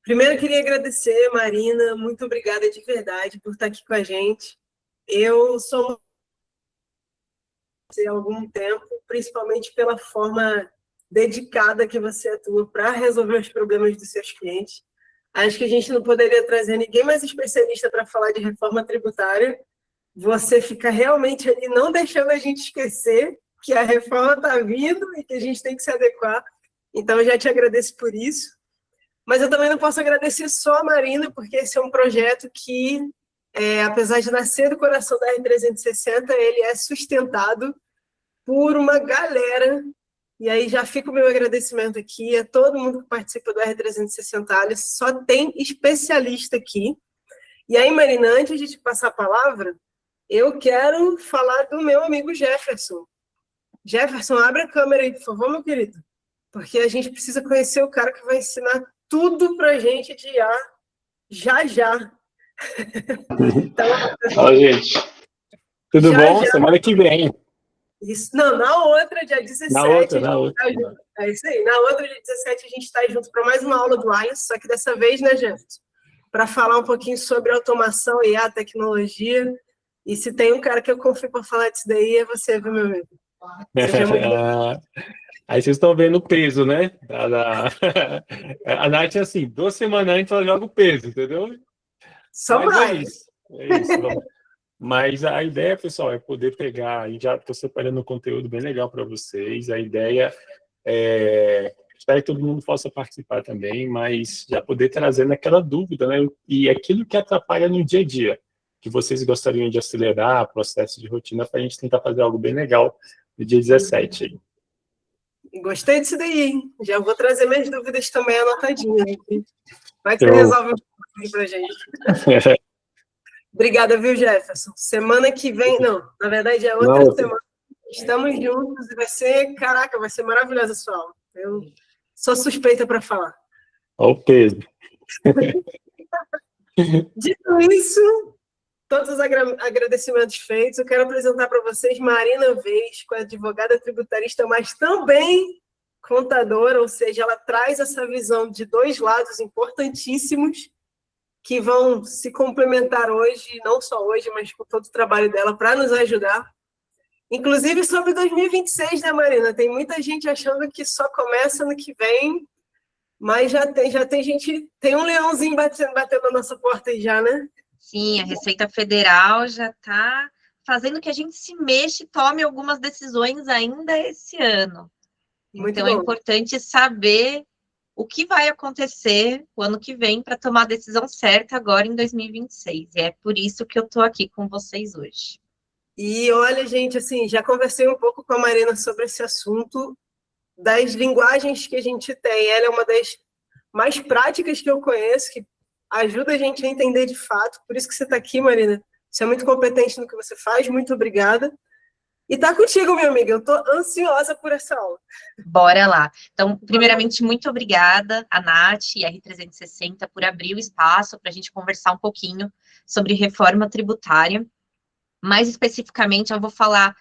Primeiro, eu queria agradecer, Marina, muito obrigada de verdade por estar aqui com a gente. Eu sou há algum tempo, principalmente pela forma dedicada que você atua para resolver os problemas dos seus clientes. Acho que a gente não poderia trazer ninguém mais especialista para falar de reforma tributária. Você fica realmente ali não deixando a gente esquecer que a reforma está vindo e que a gente tem que se adequar. Então, eu já te agradeço por isso. Mas eu também não posso agradecer só a Marina, porque esse é um projeto que, apesar de nascer do coração da R360, ele é sustentado por uma galera. E aí já fica o meu agradecimento aqui a todo mundo que participa do R360 Alice. Só tem especialista aqui. E aí, Marina, antes de te passar a palavra, eu quero falar do meu amigo Jefferson. Jefferson, abre a câmera aí, por favor, meu querido. Porque a gente precisa conhecer o cara que vai ensinar tudo para a gente de IA já já. Então, fala, gente. Tudo bom? Já. Semana que vem. Isso. Não, na outra, dia 17. Na outra. É isso aí. Na outra, dia 17, a gente está junto para mais uma aula do Alice, só que dessa vez, né, Jefferson? Para falar um pouquinho sobre automação e a tecnologia. E se tem um cara que eu confio para falar disso daí, é você, viu, meu amigo? Seja muito Aí vocês estão vendo o peso, né? A Nath, assim, 2 semanas antes ela joga o peso, entendeu? Só Mas mais. É isso. Mas a ideia, pessoal, é poder pegar, e já estou separando um conteúdo bem legal para vocês. A ideia espero que todo mundo possa participar também, mas já poder trazer naquela dúvida, né? E aquilo que atrapalha no dia a dia, que vocês gostariam de acelerar, processo de rotina, para a gente tentar fazer algo bem legal no dia 17 aí. Gostei disso daí, hein? Já vou trazer minhas dúvidas também anotadinhas. Vai que você resolve um pouquinho pra gente. Obrigada, viu, Jefferson? Semana que vem, não, na verdade é outra semana. Estamos juntos e vai ser, caraca, vai ser maravilhosa a sua aula. Eu sou suspeita para falar. Olha o peso. Dito isso, todos os agradecimentos feitos, eu quero apresentar para vocês Marina Vesco, advogada tributarista, mas também contadora, ou seja, ela traz essa visão de dois lados importantíssimos que vão se complementar hoje, não só hoje, mas com todo o trabalho dela para nos ajudar. Inclusive sobre 2026, né, Marina? Tem muita gente achando que só começa no que vem, mas já tem gente, tem um leãozinho batendo na nossa porta aí já, né? Sim, a Receita Federal já está fazendo que a gente se mexa e tome algumas decisões ainda esse ano. Então, é importante saber o que vai acontecer o ano que vem para tomar a decisão certa agora em 2026. E é por isso que eu estou aqui com vocês hoje. E olha, gente, assim, já conversei um pouco com a Marina sobre esse assunto das linguagens que a gente tem. Ela é uma das mais práticas que eu conheço, que ajuda a gente a entender de fato. Por isso que você está aqui, Marina. Você é muito competente no que você faz. Muito obrigada. E tá contigo, minha amiga. Eu estou ansiosa por essa aula. Bora lá. Então, primeiramente, muito obrigada a Nath e a R360 por abrir o espaço para a gente conversar um pouquinho sobre reforma tributária. Mais especificamente, eu vou falar...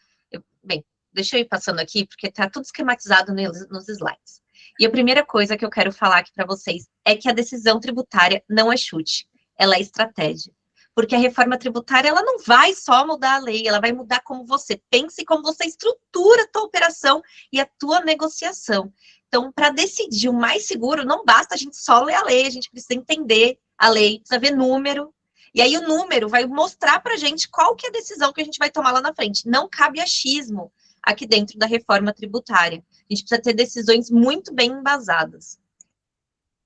Bem, deixa eu ir passando aqui, porque está tudo esquematizado nos slides. E a primeira coisa que eu quero falar aqui para vocês é que a decisão tributária não é chute, ela é estratégia. Porque a reforma tributária, ela não vai só mudar a lei, ela vai mudar como você pensa e como você estrutura a tua operação e a tua negociação. Então, para decidir o mais seguro, não basta a gente só ler a lei, a gente precisa entender a lei, precisa ver número. E aí o número vai mostrar para a gente qual que é a decisão que a gente vai tomar lá na frente. Não cabe achismo aqui dentro da reforma tributária. A gente precisa ter decisões muito bem embasadas.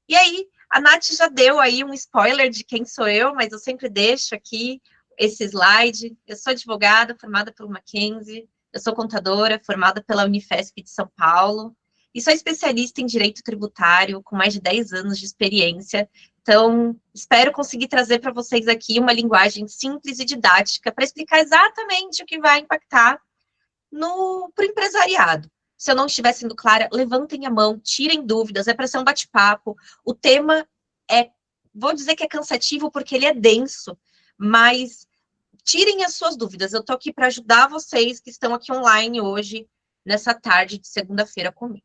E aí, a Nath já deu aí um spoiler de quem sou eu, mas eu sempre deixo aqui esse slide. Eu sou advogada, formada pelo Mackenzie, eu sou contadora, formada pela Unifesp de São Paulo, e sou especialista em direito tributário, com mais de 10 anos de experiência. Então, espero conseguir trazer para vocês aqui uma linguagem simples e didática para explicar exatamente o que vai impactar para o empresariado. Se eu não estiver sendo clara, levantem a mão, tirem dúvidas, é para ser um bate-papo. O tema vou dizer que é cansativo porque ele é denso, mas tirem as suas dúvidas. Eu estou aqui para ajudar vocês que estão aqui online hoje, nessa tarde de segunda-feira comigo.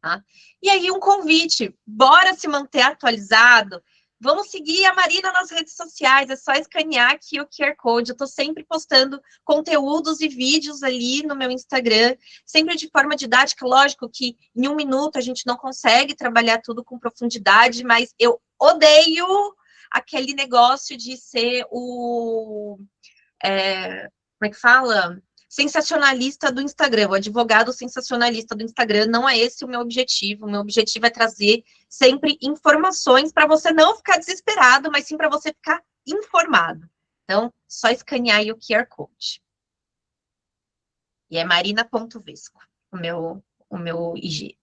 tá? E aí, um convite, bora se manter atualizado. Vamos seguir a Marina nas redes sociais, é só escanear aqui o QR Code. Eu estou sempre postando conteúdos e vídeos ali no meu Instagram, sempre de forma didática. Lógico que em 1 minuto a gente não consegue trabalhar tudo com profundidade, mas eu odeio aquele negócio de ser como é que fala? Sensacionalista do Instagram, o advogado sensacionalista do Instagram. Não é esse o meu objetivo. O meu objetivo é trazer sempre informações para você não ficar desesperado, mas sim para você ficar informado. Então, só escanear aí o QR Code. E é marina.vesco, o meu IG.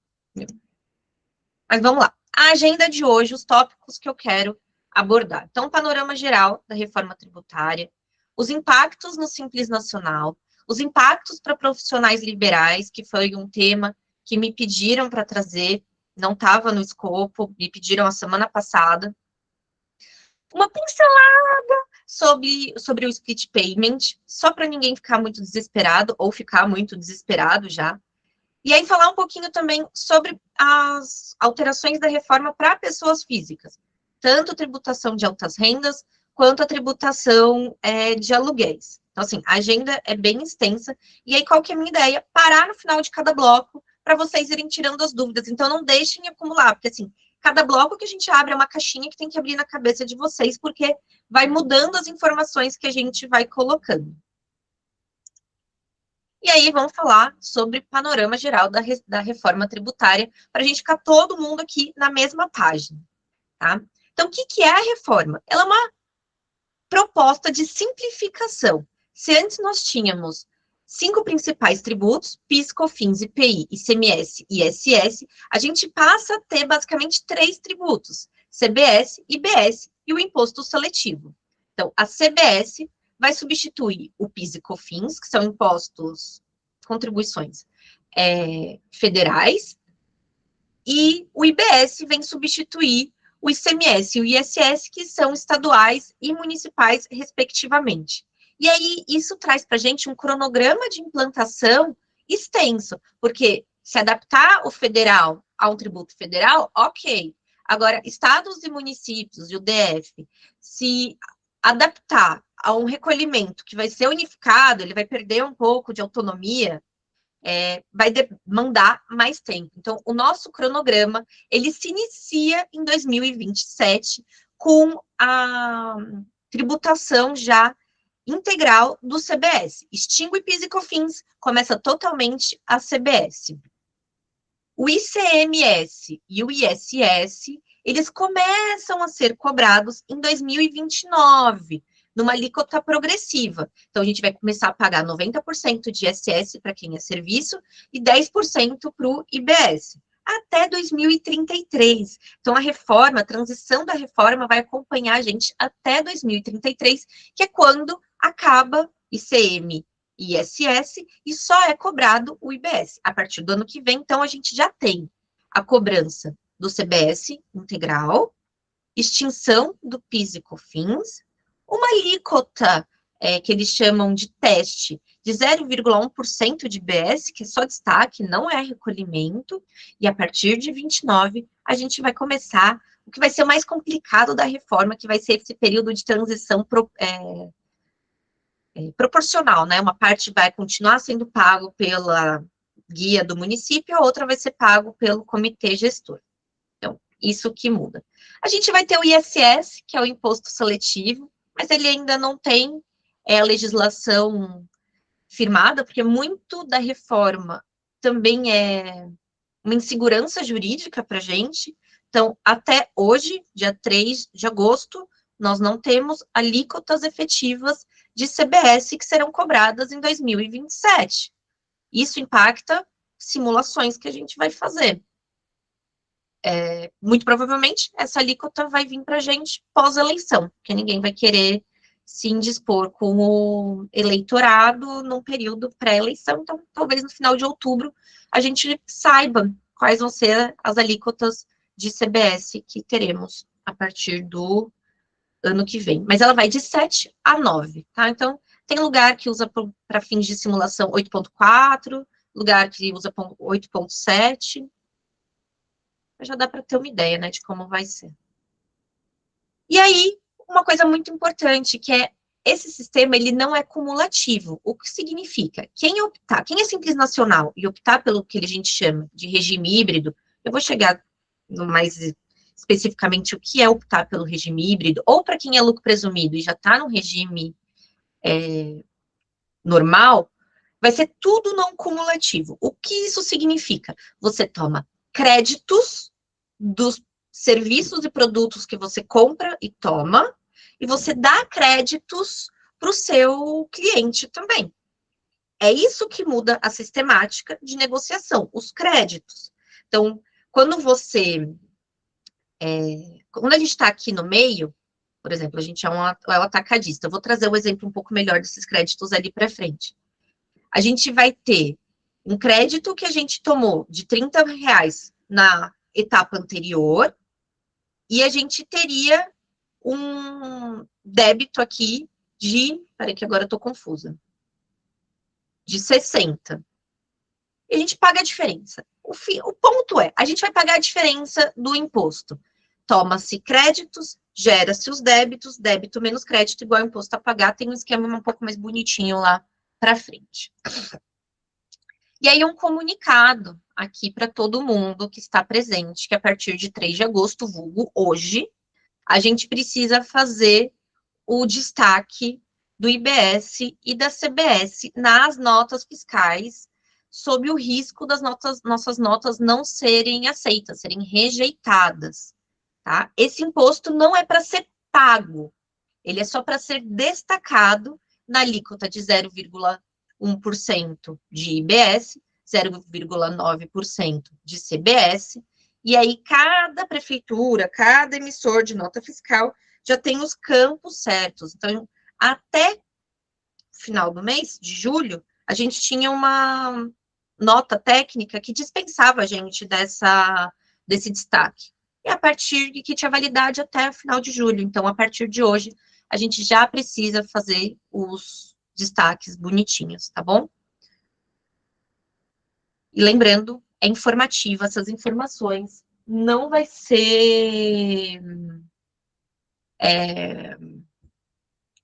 Mas vamos lá. A agenda de hoje, os tópicos que eu quero abordar. Então, panorama geral da reforma tributária, os impactos no Simples Nacional, os impactos para profissionais liberais, que foi um tema que me pediram para trazer, não estava no escopo, me pediram a semana passada. Uma pincelada sobre o split payment, só para ninguém ficar muito desesperado, ou ficar muito desesperado já. E aí falar um pouquinho também sobre as alterações da reforma para pessoas físicas, tanto a tributação de altas rendas, quanto a tributação de aluguéis. Então, assim, a agenda é bem extensa. E aí, qual que é a minha ideia? Parar no final de cada bloco para vocês irem tirando as dúvidas. Então, não deixem acumular, porque, assim, cada bloco que a gente abre é uma caixinha que tem que abrir na cabeça de vocês, porque vai mudando as informações que a gente vai colocando. E aí, vamos falar sobre panorama geral da reforma tributária, para a gente ficar todo mundo aqui na mesma página, tá? Então, o que é a reforma? Ela é uma proposta de simplificação. Se antes nós tínhamos 5 principais tributos, PIS, COFINS, IPI, ICMS e ISS, a gente passa a ter basicamente 3 tributos, CBS, IBS e o imposto seletivo. Então, a CBS vai substituir o PIS e COFINS, que são impostos, contribuições federais, e o IBS vem substituir o ICMS e o ISS, que são estaduais e municipais, respectivamente. E aí, isso traz para a gente um cronograma de implantação extenso, porque se adaptar o federal a um tributo federal, ok. Agora, estados e municípios e o DF, se adaptar a um recolhimento que vai ser unificado, ele vai perder um pouco de autonomia, vai demandar mais tempo. Então, o nosso cronograma, ele se inicia em 2027 com a tributação já integral do CBS. Extingue PIS e COFINS, começa totalmente a CBS. O ICMS e o ISS, eles começam a ser cobrados em 2029, numa alíquota progressiva. Então, a gente vai começar a pagar 90% de ISS para quem é serviço e 10% para o IBS, até 2033. Então, a transição da reforma vai acompanhar a gente até 2033, que é quando acaba ICM e ISS e só é cobrado o IBS. A partir do ano que vem, então, a gente já tem a cobrança do CBS integral, extinção do PIS e COFINS, uma alíquota que eles chamam de teste de 0,1% de IBS, que é só destaque, não é recolhimento, e a partir de 29 a gente vai começar o que vai ser o mais complicado da reforma, que vai ser esse período de transição proporcional, né? Uma parte vai continuar sendo pago pela guia do município, a outra vai ser pago pelo comitê gestor. Então, isso que muda. A gente vai ter o ISS, que é o imposto seletivo, mas ele ainda não tem legislação firmada, porque muito da reforma também é uma insegurança jurídica para a gente. Então, até hoje, dia 3 de agosto, nós não temos alíquotas efetivas de CBS que serão cobradas em 2027. Isso impacta simulações que a gente vai fazer. Muito provavelmente, essa alíquota vai vir para a gente pós-eleição, porque ninguém vai querer se indispor com o eleitorado num período pré-eleição. Então, talvez no final de outubro a gente saiba quais vão ser as alíquotas de CBS que teremos a partir do ano que vem. Mas ela vai de 7 a 9, tá? Então, tem lugar que usa para fins de simulação 8.4, lugar que usa 8.7. já dá para ter uma ideia, né, de como vai ser. E aí, uma coisa muito importante, que é esse sistema, ele não é cumulativo. O que significa? Quem é Simples Nacional e optar pelo que a gente chama de regime híbrido, eu vou chegar no mais especificamente o que é optar pelo regime híbrido, ou para quem é lucro presumido e já está no regime normal, vai ser tudo não cumulativo. O que isso significa? Você toma créditos dos serviços e produtos que você compra e toma, e você dá créditos para o seu cliente também. É isso que muda a sistemática de negociação, os créditos. Então, quando a gente está aqui no meio, por exemplo, a gente é um atacadista. Eu vou trazer um exemplo um pouco melhor desses créditos ali para frente. A gente vai ter um crédito que a gente tomou de R$30 na etapa anterior, e a gente teria um débito aqui peraí que agora eu estou confusa, de 60. E a gente paga a diferença. O ponto é, a gente vai pagar a diferença do imposto. Toma-se créditos, gera-se os débitos, débito menos crédito igual imposto a pagar, tem um esquema um pouco mais bonitinho lá para frente. E aí um comunicado aqui para todo mundo que está presente, que a partir de 3 de agosto, vulgo hoje, a gente precisa fazer o destaque do IBS e da CBS nas notas fiscais, sob o risco das nossas notas não serem aceitas, serem rejeitadas, tá? Esse imposto não é para ser pago, ele é só para ser destacado na alíquota de 0,1% de IBS, 0,9% de CBS, e aí cada prefeitura, cada emissor de nota fiscal já tem os campos certos. Então, até o final do mês, de julho, a gente tinha uma nota técnica que dispensava a gente desse destaque. E a partir de que tinha validade até o final de julho. Então, a partir de hoje, a gente já precisa fazer os destaques bonitinhos, tá bom? E lembrando, é informativa, essas informações não vai ser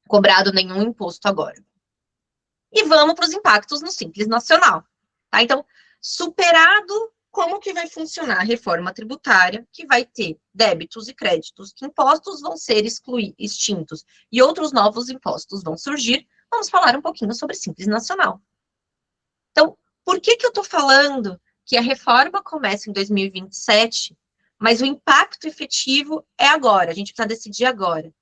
cobrado nenhum imposto agora. E vamos para os impactos no Simples Nacional. Tá? Então, superado como que vai funcionar a reforma tributária, que vai ter débitos e créditos, que impostos vão ser extintos e outros novos impostos vão surgir, vamos falar um pouquinho sobre Simples Nacional. Então, por que eu estou falando que a reforma começa em 2027, mas o impacto efetivo é agora, a gente precisa decidir agora.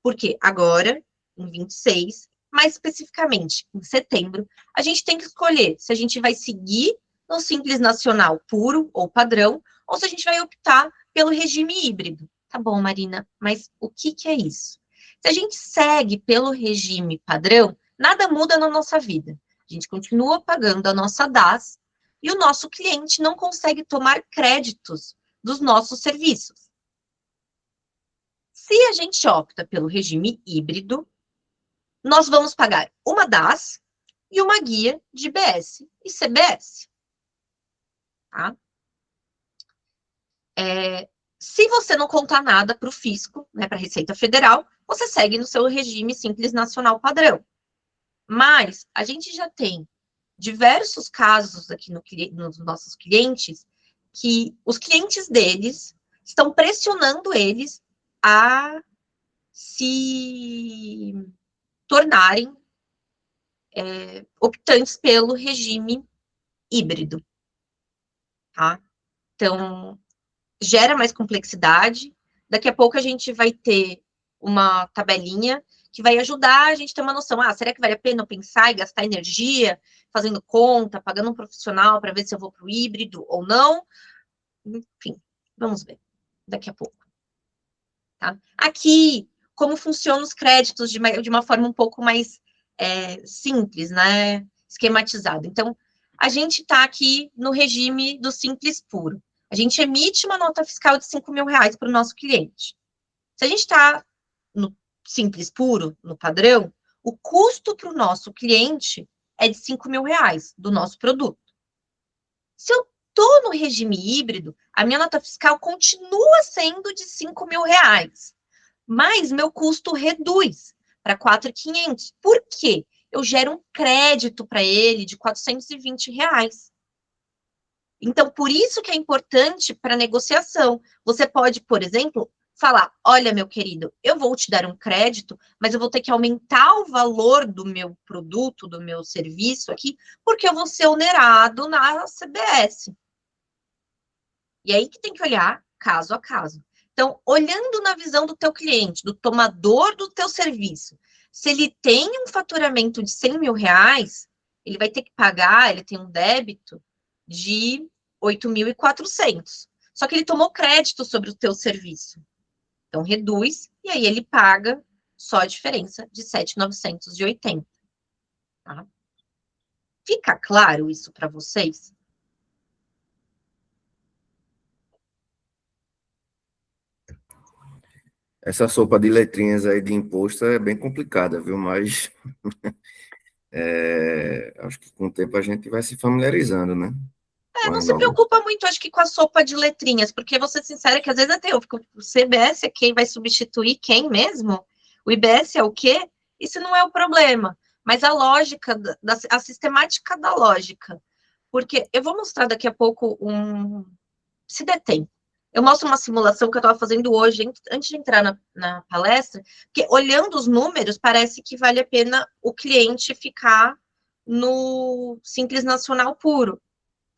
Porque agora, em 26, mais especificamente em setembro, a gente tem que escolher se a gente vai seguir no Simples Nacional puro ou padrão, ou se a gente vai optar pelo regime híbrido. Tá bom, Marina, mas o que é isso? Se a gente segue pelo regime padrão, nada muda na nossa vida. A gente continua pagando a nossa DAS e o nosso cliente não consegue tomar créditos dos nossos serviços. Se a gente opta pelo regime híbrido, nós vamos pagar uma DAS e uma guia de IBS e CBS. Tá? Se você não contar nada para o fisco, né, para a Receita Federal, você segue no seu regime Simples Nacional padrão. Mas a gente já tem diversos casos aqui nos nossos clientes, que os clientes deles estão pressionando eles a se tornarem optantes pelo regime híbrido. Tá? Então, gera mais complexidade. Daqui a pouco a gente vai ter uma tabelinha que vai ajudar a gente a ter uma noção. Será que vale a pena eu pensar e gastar energia fazendo conta, pagando um profissional para ver se eu vou para o híbrido ou não? Enfim, vamos ver daqui a pouco. Tá? Aqui, como funcionam os créditos de uma forma um pouco mais simples, né? Esquematizada. Então, a gente está aqui no regime do Simples Puro. A gente emite uma nota fiscal de R$5.000 para o nosso cliente. Se a gente está no Simples Puro, no padrão, o custo para o nosso cliente é de R$5.000 do nosso produto. Se eu tô no regime híbrido, a minha nota fiscal continua sendo de R$5.000, mas meu custo reduz para R$4.500. Por quê? Eu gero um crédito para ele de R$420. Então, por isso que é importante para negociação. Você pode, por exemplo, falar, olha, meu querido, eu vou te dar um crédito, mas eu vou ter que aumentar o valor do meu produto, do meu serviço aqui, porque eu vou ser onerado na CBS. E aí que tem que olhar caso a caso. Então, olhando na visão do teu cliente, do tomador do teu serviço, se ele tem um faturamento de R$100.000, ele vai ter que pagar, ele tem um débito de 8.400. Só que ele tomou crédito sobre o teu serviço. Então, reduz, e aí ele paga só a diferença de 7.980. Tá? Fica claro isso para vocês? Essa sopa de letrinhas aí de imposto é bem complicada, viu? Mas acho que com o tempo a gente vai se familiarizando, né? Não se preocupa muito, acho que com a sopa de letrinhas, porque vou ser sincera que às vezes até eu fico, o CBS é quem vai substituir quem mesmo? O IBS é o quê? Isso não é o problema, mas a lógica, a sistemática da lógica. Porque eu vou mostrar daqui a pouco se der tempo. Eu mostro uma simulação que eu estava fazendo hoje, antes de entrar na palestra, porque olhando os números, parece que vale a pena o cliente ficar no Simples Nacional puro.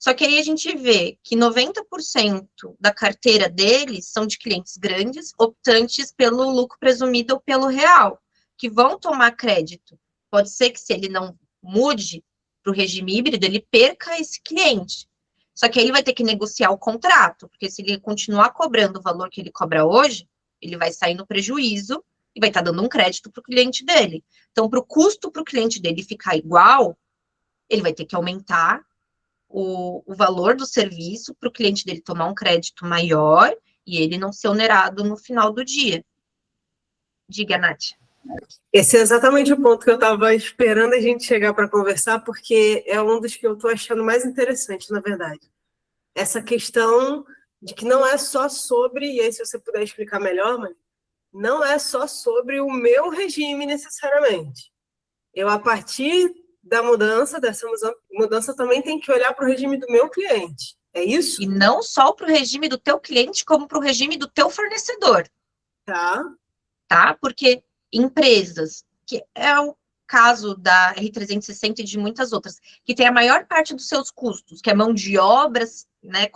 Só que aí a gente vê que 90% da carteira deles são de clientes grandes, optantes pelo lucro presumido ou pelo real, que vão tomar crédito. Pode ser que se ele não mude para o regime híbrido, ele perca esse cliente. Só que aí ele vai ter que negociar o contrato, porque se ele continuar cobrando o valor que ele cobra hoje, ele vai sair no prejuízo e vai estar dando um crédito para o cliente dele. Então, para o custo para o cliente dele ficar igual, ele vai ter que aumentar o valor do serviço para o cliente dele tomar um crédito maior e ele não ser onerado no final do dia. Diga, Nath. Esse é exatamente o ponto que eu estava esperando a gente chegar para conversar, porque é um dos que eu estou achando mais interessante, na verdade. Essa questão de que não é só sobre, e aí se você puder explicar melhor, mas não é só sobre o meu regime necessariamente. Eu, a partir da mudança, dessa mudança, também tem que olhar para o regime do meu cliente. É isso? E não só para o regime do teu cliente, como para o regime do teu fornecedor. Tá? Porque empresas, que é o caso da R360 e de muitas outras, que tem a maior parte dos seus custos, que é mão de obras, né,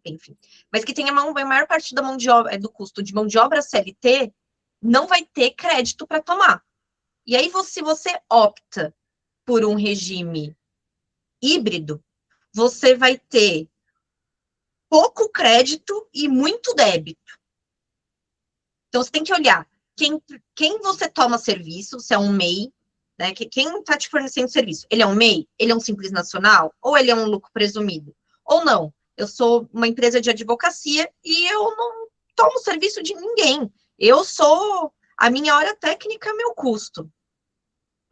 enfim, mas que tem a maior parte da mão de obra, do custo de mão de obra CLT, não vai ter crédito para tomar. E aí, se você opta por um regime híbrido, você vai ter pouco crédito e muito débito. Então, você tem que olhar quem você toma serviço, se é um MEI, né? Quem está te fornecendo serviço? Ele é um MEI? Ele é um Simples Nacional? Ou ele é um lucro presumido? Ou não? Eu sou uma empresa de advocacia e eu não tomo serviço de ninguém. A minha hora técnica é meu custo.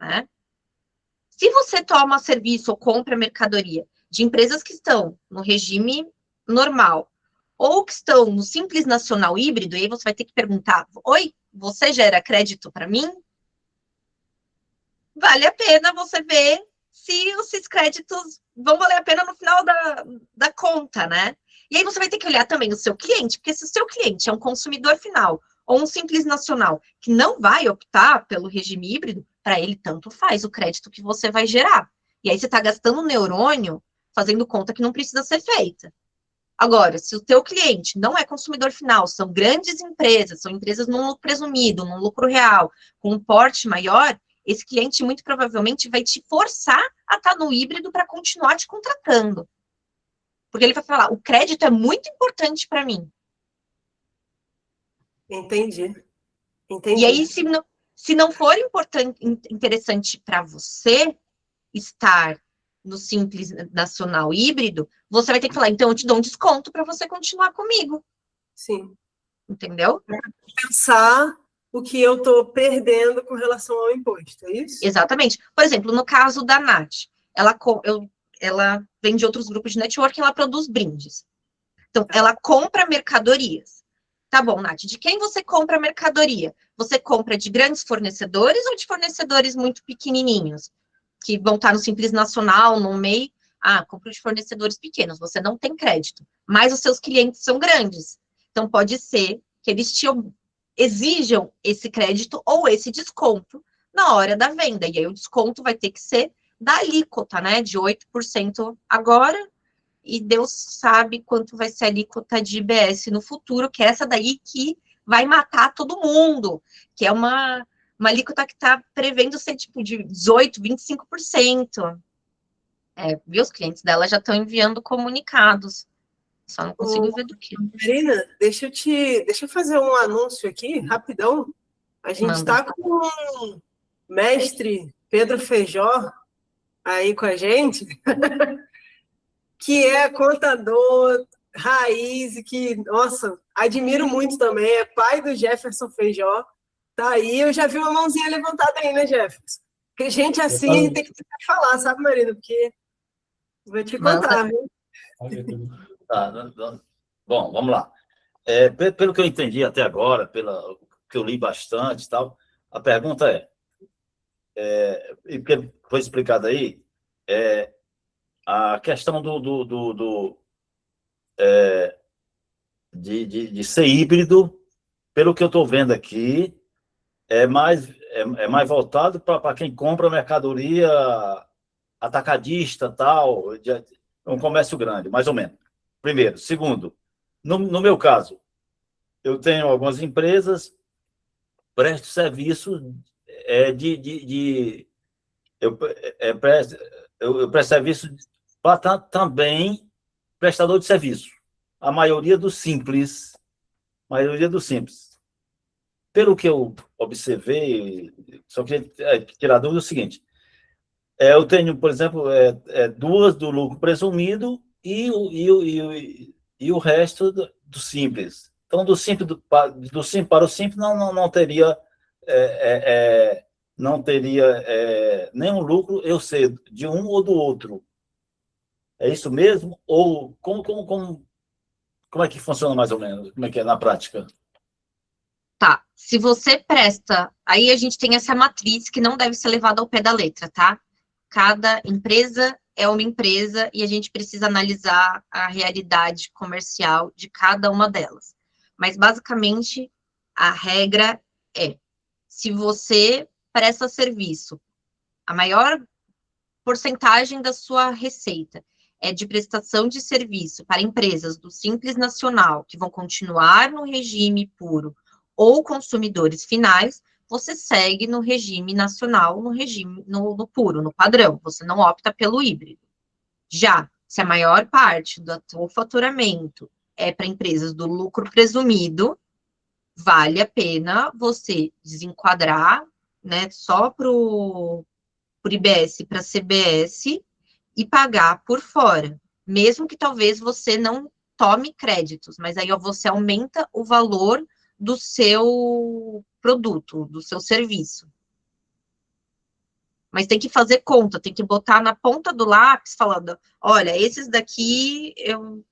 Né? Se você toma serviço ou compra mercadoria de empresas que estão no regime normal ou que estão no Simples Nacional híbrido, e aí você vai ter que perguntar, oi, você gera crédito para mim? Vale a pena você ver se esses créditos vão valer a pena no final da conta, né? E aí você vai ter que olhar também o seu cliente, porque se o seu cliente é um consumidor final ou um Simples Nacional que não vai optar pelo regime híbrido, para ele tanto faz o crédito que você vai gerar. E aí você está gastando neurônio fazendo conta que não precisa ser feita. Agora, se o teu cliente não é consumidor final, são grandes empresas, são empresas num lucro presumido, num lucro real, com um porte maior, esse cliente muito provavelmente vai te forçar a estar no híbrido para continuar te contratando. Porque ele vai falar, o crédito é muito importante para mim. Entendi. E aí, se não for interessante para você estar no Simples Nacional híbrido, você vai ter que falar, então eu te dou um desconto para você continuar comigo. Sim. Entendeu? Pensar o que eu estou perdendo com relação ao imposto, é isso? Exatamente. Por exemplo, no caso da Nath, ela vem de outros grupos de networking, ela produz brindes. Então, ela compra mercadorias. Tá bom, Nath, de quem você compra mercadoria? Você compra de grandes fornecedores ou de fornecedores muito pequenininhos? Que vão estar no Simples Nacional, no MEI? Ah, compro de fornecedores pequenos, você não tem crédito. Mas os seus clientes são grandes. Então, pode ser que eles te exijam esse crédito ou esse desconto na hora da venda. E aí, o desconto vai ter que ser da alíquota, né? De 8% agora, e Deus sabe quanto vai ser a alíquota de IBS no futuro, que é essa daí que vai matar todo mundo, que é uma alíquota que está prevendo ser tipo de 18%, 25%. Viu? Os clientes dela já estão enviando comunicados. Só não consigo ver do que. Marina, deixa eu fazer um anúncio aqui, rapidão. A gente está com o mestre Pedro Feijó aí com a gente, que é contador raiz, e que, nossa, admiro muito também, é pai do Jefferson Feijó. Tá aí, eu já vi uma mãozinha levantada aí, né, Jefferson? Porque gente assim tem que falar, sabe, Marina? Porque vou te contar, viu? Tá, bom, vamos lá. Pelo que eu entendi até agora, pelo que eu li bastante e tal, a pergunta e porque foi explicado aí, a questão de ser híbrido, pelo que eu estou vendo aqui, é mais voltado para quem compra mercadoria atacadista, tal, um comércio grande, mais ou menos. Primeiro. Segundo, no meu caso, eu tenho algumas empresas, presto serviço eu presto serviço para também prestador de serviço. A maioria do simples. Pelo que eu observei, só queria tirar a dúvida, é o seguinte: eu tenho, por exemplo, duas do lucro presumido e o resto do simples. Então, do simples para o simples não teria nenhum lucro, eu sei, de um ou do outro. É isso mesmo? Ou como é que funciona mais ou menos? Como é que é na prática? Tá, se você presta, aí a gente tem essa matriz que não deve ser levada ao pé da letra, tá? Cada empresa é uma empresa e a gente precisa analisar a realidade comercial de cada uma delas. Mas, basicamente, a regra é, se você presta serviço, a maior porcentagem da sua receita é de prestação de serviço para empresas do Simples Nacional, que vão continuar no regime puro, ou consumidores finais, você segue no regime nacional, no regime no puro, no padrão, você não opta pelo híbrido. Já, se a maior parte do seu faturamento é para empresas do lucro presumido, vale a pena você desenquadrar, né, só para o IBS e para a CBS e pagar por fora, mesmo que talvez você não tome créditos, mas aí você aumenta o valor do seu produto, do seu serviço. Mas tem que fazer conta, tem que botar na ponta do lápis, falando, olha, esses daqui, o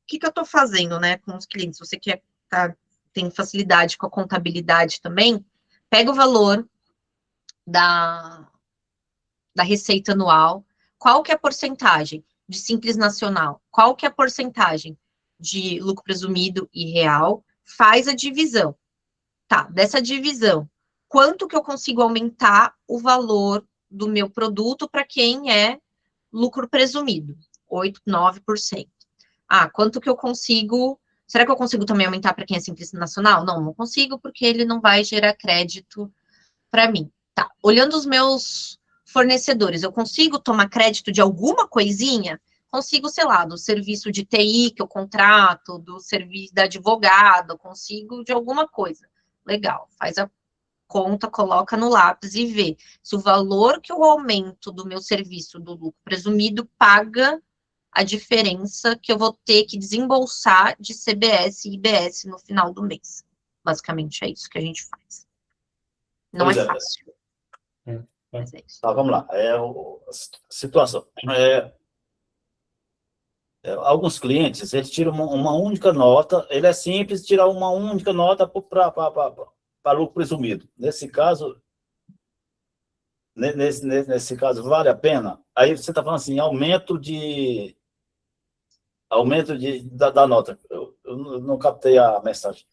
que eu estou fazendo, né, com os clientes? Você que tem facilidade com a contabilidade também, pega o valor da receita anual, qual que é a porcentagem de Simples Nacional, qual que é a porcentagem de lucro presumido e real, faz a divisão. Tá, dessa divisão, quanto que eu consigo aumentar o valor do meu produto para quem é lucro presumido? 8%, 9%. Ah, quanto que eu consigo... Será que eu consigo também aumentar para quem é Simples Nacional? Não consigo, porque ele não vai gerar crédito para mim. Tá, olhando os meus fornecedores, eu consigo tomar crédito de alguma coisinha? Consigo, sei lá, do serviço de TI que eu contrato, do serviço da advogado, consigo de alguma coisa. Legal, faz a conta, coloca no lápis e vê se o valor que eu aumento do meu serviço do lucro presumido paga a diferença que eu vou ter que desembolsar de CBS e IBS no final do mês. Basicamente é isso que a gente faz. Não é fácil. Mas é isso. Tá, vamos lá. Situação. Alguns clientes, eles tiram uma única nota, ele é simples tirar uma única nota para lucro presumido. Nesse caso, vale a pena? Aí você está falando assim, aumento da nota. Eu não captei a mensagem.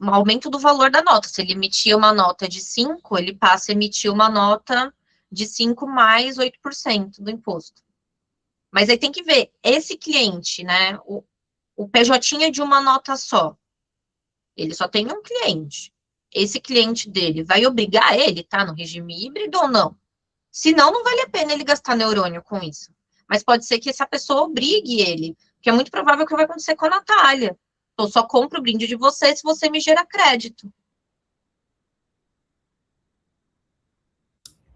Um aumento do valor da nota. Se ele emitia uma nota de 5, ele passa a emitir uma nota de 5 mais 8% do imposto. Mas aí tem que ver, esse cliente, né, o PJ de uma nota só, ele só tem um cliente. Esse cliente dele vai obrigar ele, tá, no regime híbrido ou não? Se não, não vale a pena ele gastar neurônio com isso. Mas pode ser que essa pessoa obrigue ele, que é muito provável que vai acontecer com a Natália. Eu só compro o brinde de você se você me gera crédito.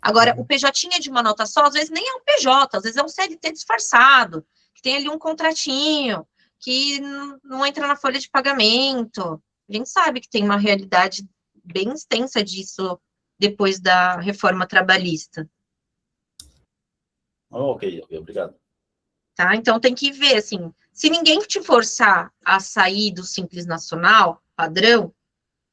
Agora, o PJ de uma nota só, às vezes nem é um PJ, às vezes é um CLT disfarçado, que tem ali um contratinho, que não entra na folha de pagamento. A gente sabe que tem uma realidade bem extensa disso depois da reforma trabalhista. Ok, obrigado. Tá? Então, tem que ver, assim, se ninguém te forçar a sair do Simples Nacional, padrão,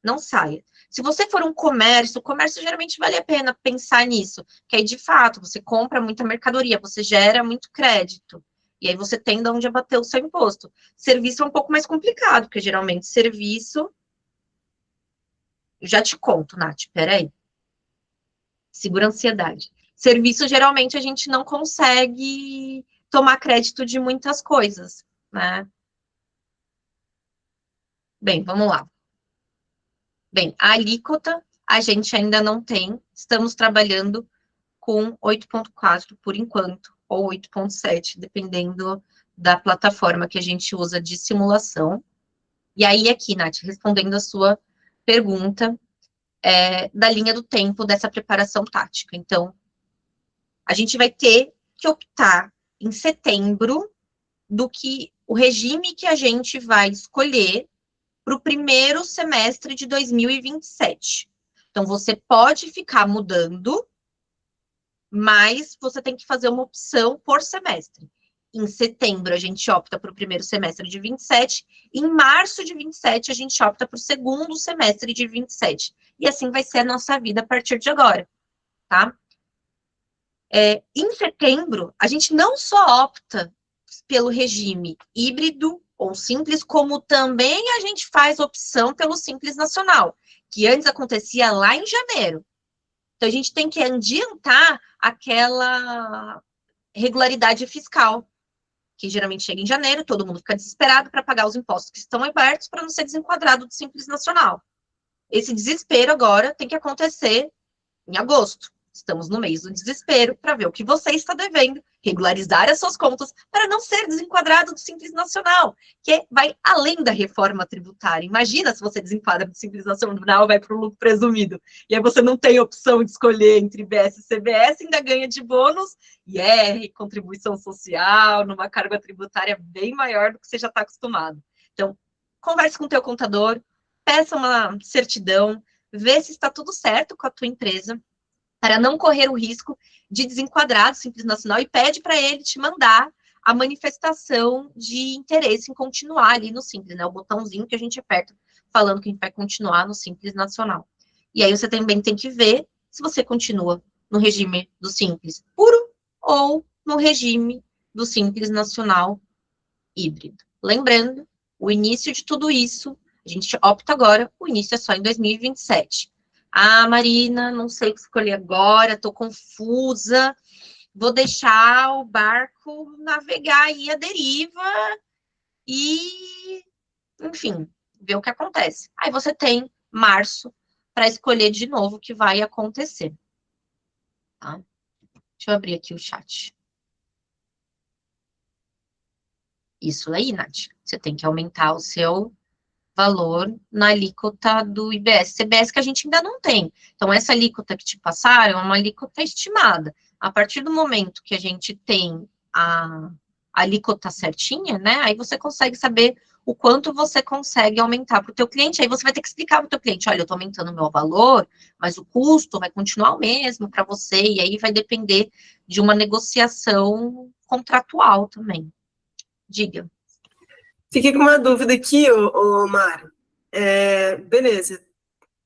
não saia. Se você for um comércio, o comércio geralmente vale a pena pensar nisso, que aí, de fato, você compra muita mercadoria, você gera muito crédito, e aí você tem de onde abater o seu imposto. Serviço é um pouco mais complicado, porque geralmente serviço... Eu já te conto, Nath, peraí. Segura a ansiedade. Serviço, geralmente, a gente não consegue tomar crédito de muitas coisas, né? Bem, vamos lá. Bem, a alíquota a gente ainda não tem, estamos trabalhando com 8,4 por enquanto, ou 8,7, dependendo da plataforma que a gente usa de simulação. E aí, aqui, Nath, respondendo a sua pergunta, da linha do tempo dessa preparação tática. Então, a gente vai ter que optar em setembro do que o regime que a gente vai escolher para o primeiro semestre de 2027. Então, você pode ficar mudando, mas você tem que fazer uma opção por semestre. Em setembro, a gente opta para o primeiro semestre de 27, em março de 27, a gente opta para o segundo semestre de 27. E assim vai ser a nossa vida a partir de agora, tá? Em setembro, a gente não só opta pelo regime híbrido ou simples, como também a gente faz opção pelo Simples Nacional, que antes acontecia lá em janeiro. Então, a gente tem que adiantar aquela regularidade fiscal, que geralmente chega em janeiro, todo mundo fica desesperado para pagar os impostos que estão abertos para não ser desenquadrado do Simples Nacional. Esse desespero agora tem que acontecer em agosto. Estamos no mês do desespero para ver o que você está devendo, regularizar as suas contas para não ser desenquadrado do Simples Nacional, que vai além da reforma tributária. Imagina se você desenquadra do Simples Nacional e vai para o lucro presumido. E aí você não tem opção de escolher entre IBS e CBS, ainda ganha de bônus, IR, contribuição social, numa carga tributária bem maior do que você já está acostumado. Então, converse com o teu contador, peça uma certidão, vê se está tudo certo com a tua empresa, para não correr o risco de desenquadrar do Simples Nacional, e pede para ele te mandar a manifestação de interesse em continuar ali no Simples, né? O botãozinho que a gente aperta falando que a gente vai continuar no Simples Nacional. E aí você também tem que ver se você continua no regime do Simples puro ou no regime do Simples Nacional híbrido. Lembrando, o início de tudo isso, a gente opta agora, o início é só em 2027. Ah, Marina, não sei o que escolher agora, estou confusa, vou deixar o barco navegar aí a deriva e, enfim, ver o que acontece. Aí você tem março para escolher de novo o que vai acontecer. Tá? Deixa eu abrir aqui o chat. Isso aí, Nath. Você tem que aumentar o seu valor na alíquota do IBS, CBS, que a gente ainda não tem. Então, essa alíquota que te passaram é uma alíquota estimada. A partir do momento que a gente tem a alíquota certinha, né, aí você consegue saber o quanto você consegue aumentar para o teu cliente. Aí você vai ter que explicar para o teu cliente, olha, eu estou aumentando o meu valor, mas o custo vai continuar o mesmo para você, e aí vai depender de uma negociação contratual também. Diga. Fiquei com uma dúvida aqui, Mário. Beleza.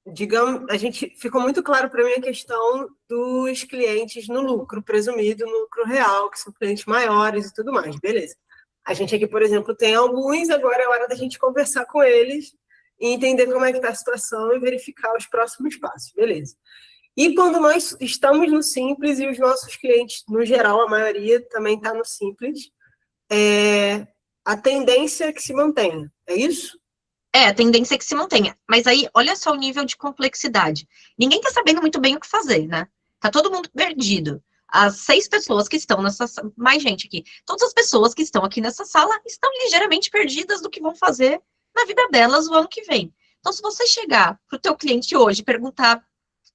Digamos, a gente ficou muito claro para mim a questão dos clientes no lucro presumido, no lucro real, que são clientes maiores e tudo mais. Beleza. A gente aqui, por exemplo, tem alguns, agora é hora da gente conversar com eles e entender como é que está a situação e verificar os próximos passos. Beleza. E quando nós estamos no Simples e os nossos clientes, no geral, a maioria também está no Simples, a tendência é que se mantenha. É isso? A tendência é que se mantenha. Mas aí, olha só o nível de complexidade. Ninguém está sabendo muito bem o que fazer, né? Tá todo mundo perdido. As 6 pessoas que estão nessa... Mais gente aqui. Todas as pessoas que estão aqui nessa sala estão ligeiramente perdidas do que vão fazer na vida delas o ano que vem. Então, se você chegar para o teu cliente hoje e perguntar,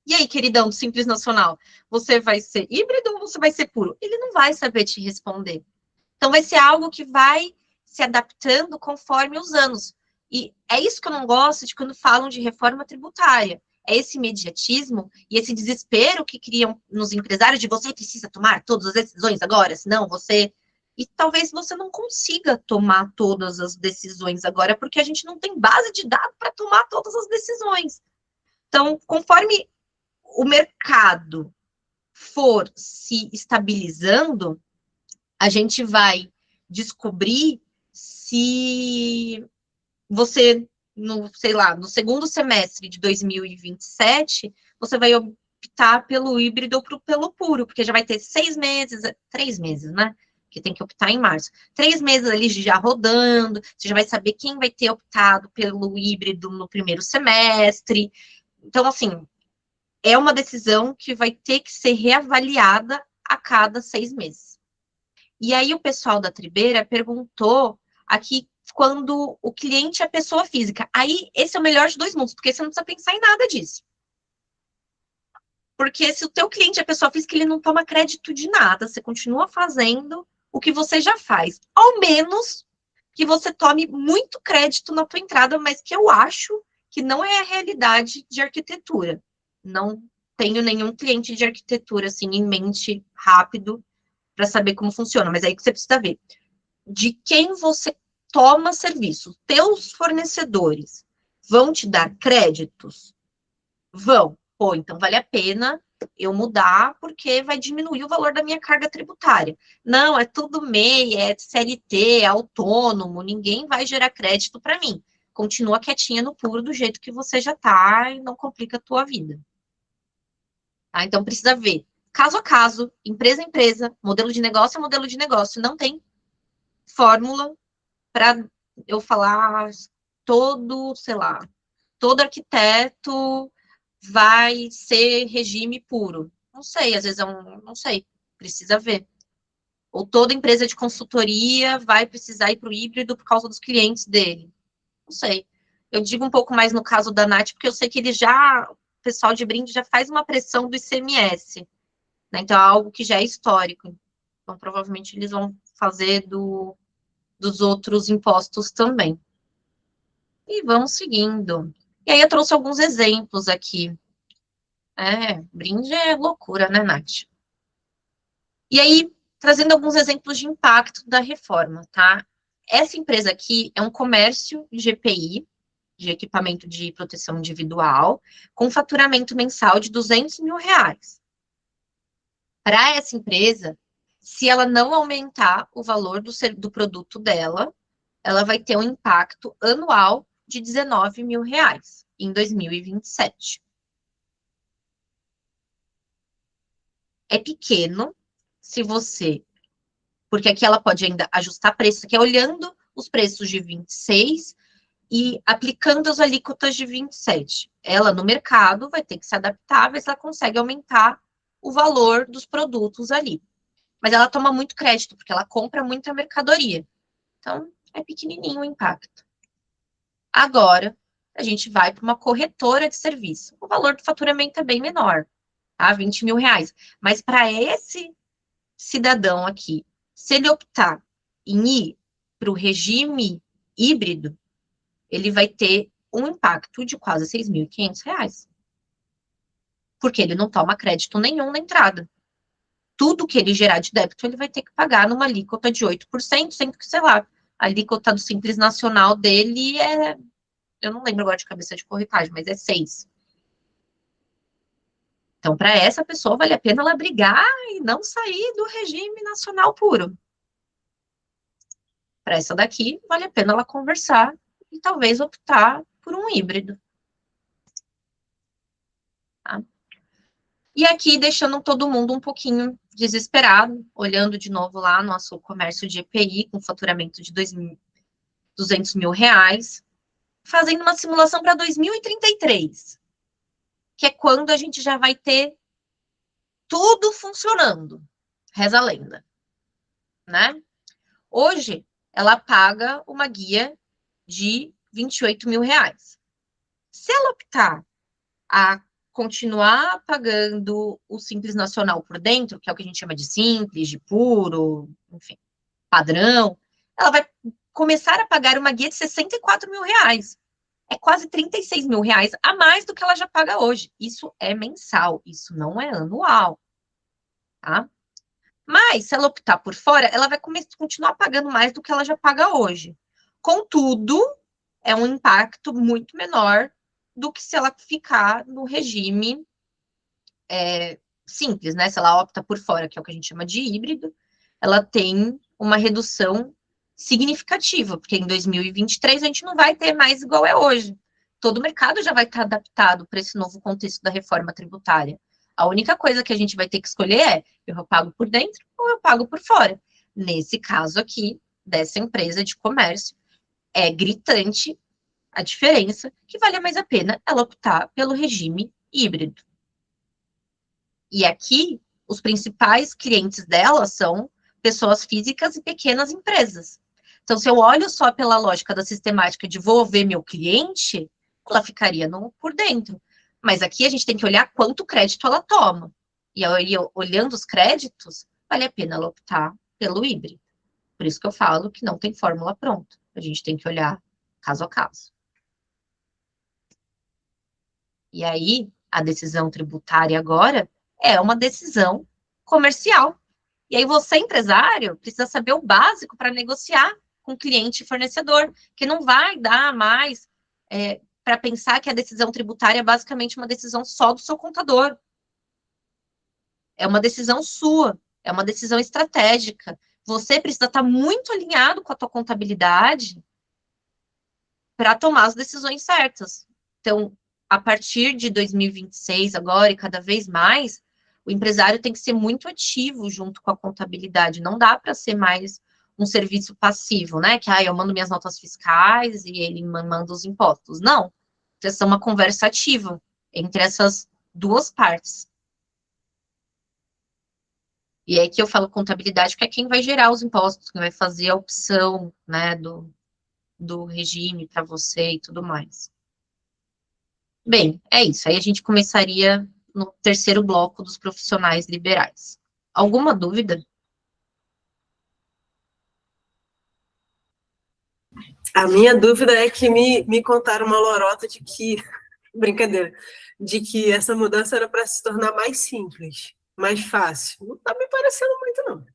e aí, queridão do Simples Nacional, você vai ser híbrido ou você vai ser puro? Ele não vai saber te responder. Então, vai ser algo que vai se adaptando conforme os anos. E é isso que eu não gosto de quando falam de reforma tributária. É esse imediatismo e esse desespero que criam nos empresários de você precisa tomar todas as decisões agora, senão você... E talvez você não consiga tomar todas as decisões agora, porque a gente não tem base de dados para tomar todas as decisões. Então, conforme o mercado for se estabilizando, a gente vai descobrir se você, sei lá, no segundo semestre de 2027, você vai optar pelo híbrido ou pelo puro, porque já vai ter 3 meses, né? Que tem que optar em março. 3 meses ali já rodando, você já vai saber quem vai ter optado pelo híbrido no primeiro semestre. Então, assim, é uma decisão que vai ter que ser reavaliada a cada 6 meses. E aí o pessoal da Tribeira perguntou aqui quando o cliente é pessoa física. Aí, esse é o melhor de 2 mundos, porque você não precisa pensar em nada disso. Porque se o teu cliente é pessoa física, ele não toma crédito de nada, você continua fazendo o que você já faz. Ao menos que você tome muito crédito na tua entrada, mas que eu acho que não é a realidade de arquitetura. Não tenho nenhum cliente de arquitetura, assim, em mente rápido para saber como funciona, mas aí que você precisa ver. De quem você toma serviço, teus fornecedores vão te dar créditos? Vão. Pô, então vale a pena eu mudar, porque vai diminuir o valor da minha carga tributária. Não, é tudo MEI, é CLT, é autônomo, ninguém vai gerar crédito para mim. Continua quietinha no puro do jeito que você já tá e não complica a tua vida. Tá? Então precisa ver, caso a caso, empresa a empresa, modelo de negócio a modelo de negócio. Não tem fórmula para eu falar sei lá, todo arquiteto vai ser regime puro. Não sei, às vezes não sei, precisa ver. Ou toda empresa de consultoria vai precisar ir para o híbrido por causa dos clientes dele. Não sei. Eu digo um pouco mais no caso da Nath, porque eu sei que o pessoal de brinde já faz uma pressão do ICMS, né? Então é algo que já é histórico. Então provavelmente eles vão fazer dos outros impostos também. E vamos seguindo. E aí eu trouxe alguns exemplos aqui. Brinde é loucura, né, Nath? E aí, trazendo alguns exemplos de impacto da reforma, tá? Essa empresa aqui é um comércio de EPI, de equipamento de proteção individual, com faturamento mensal de R$200 mil. Para essa empresa, se ela não aumentar o valor do produto dela, ela vai ter um impacto anual de R$19 mil em 2027. É pequeno, porque aqui ela pode ainda ajustar preço, que é olhando os preços de 26 e aplicando as alíquotas de 27. Ela, no mercado, vai ter que se adaptar, ver se ela consegue aumentar o valor dos produtos ali. Mas ela toma muito crédito, porque ela compra muita mercadoria. Então, é pequenininho o impacto. Agora, a gente vai para uma corretora de serviço. O valor do faturamento é bem menor, tá? R$20 mil. Mas para esse cidadão aqui, se ele optar em ir para o regime híbrido, ele vai ter um impacto de quase R$6.500. Porque ele não toma crédito nenhum na entrada. Tudo que ele gerar de débito, ele vai ter que pagar numa alíquota de 8%, sendo que, sei lá, a alíquota do Simples Nacional dele é, eu não lembro agora de cabeça de corretagem, mas é 6%. Então, para essa pessoa, vale a pena ela brigar e não sair do regime nacional puro. Para essa daqui, vale a pena ela conversar e talvez optar por um híbrido. Tá? E aqui, deixando todo mundo um pouquinho desesperado, olhando de novo lá nosso comércio de EPI, com faturamento de R$200 mil, fazendo uma simulação para 2033, que é quando a gente já vai ter tudo funcionando. Reza a lenda, né? Hoje, ela paga uma guia de R$28 mil. Se ela optar a continuar pagando o Simples Nacional por dentro, que é o que a gente chama de Simples, de puro, enfim, padrão, ela vai começar a pagar uma guia de R$64 mil. É quase R$36 mil a mais do que ela já paga hoje. Isso é mensal, isso não é anual, tá? Mas, se ela optar por fora, ela vai continuar pagando mais do que ela já paga hoje. Contudo, é um impacto muito menor do que se ela ficar no regime simples, né? Se ela opta por fora, que é o que a gente chama de híbrido, ela tem uma redução significativa, porque em 2023 a gente não vai ter mais igual é hoje. Todo o mercado já vai estar adaptado para esse novo contexto da reforma tributária. A única coisa que a gente vai ter que escolher é, eu pago por dentro ou eu pago por fora. Nesse caso aqui, dessa empresa de comércio, é gritante a diferença que vale mais a pena ela optar pelo regime híbrido. E aqui, os principais clientes dela são pessoas físicas e pequenas empresas. Então, se eu olho só pela lógica da sistemática de vou ver meu cliente, ela ficaria por dentro. Mas aqui a gente tem que olhar quanto crédito ela toma. E aí, olhando os créditos, vale a pena ela optar pelo híbrido. Por isso que eu falo que não tem fórmula pronta. A gente tem que olhar caso a caso. E aí, a decisão tributária agora é uma decisão comercial. E aí você, empresário, precisa saber o básico para negociar com cliente e fornecedor, que não vai dar mais para pensar que a decisão tributária é basicamente uma decisão só do seu contador. É uma decisão sua, é uma decisão estratégica. Você precisa estar muito alinhado com a tua contabilidade para tomar as decisões certas. Então, a partir de 2026 agora e cada vez mais, o empresário tem que ser muito ativo junto com a contabilidade. Não dá para ser mais um serviço passivo, né? Que eu mando minhas notas fiscais e ele manda os impostos. Não. Precisa ser uma conversa ativa entre essas duas partes. E é que eu falo contabilidade, porque é quem vai gerar os impostos, quem vai fazer a opção, né, do regime para você e tudo mais. Bem, é isso. Aí a gente começaria no terceiro bloco dos profissionais liberais. Alguma dúvida? A minha dúvida é que me contaram uma lorota de que, brincadeira, de que essa mudança era para se tornar mais simples, mais fácil. Não está me parecendo muito, não.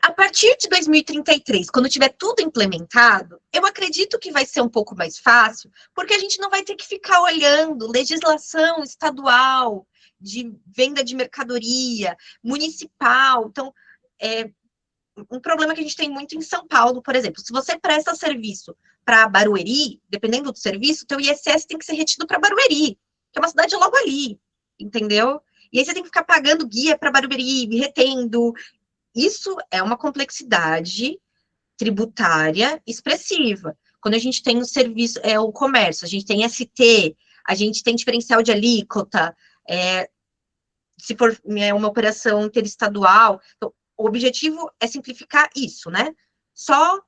A partir de 2033, quando tiver tudo implementado, eu acredito que vai ser um pouco mais fácil, porque a gente não vai ter que ficar olhando legislação estadual, de venda de mercadoria, municipal. Então, um problema que a gente tem muito em São Paulo, por exemplo, se você presta serviço para Barueri, dependendo do serviço, teu ISS tem que ser retido para Barueri, que é uma cidade logo ali, entendeu? E aí você tem que ficar pagando guia para Barueri, retendo. Isso é uma complexidade tributária expressiva. Quando a gente tem o serviço, o comércio, a gente tem ST, a gente tem diferencial de alíquota, se for uma operação interestadual. Então, o objetivo é simplificar isso, né? Só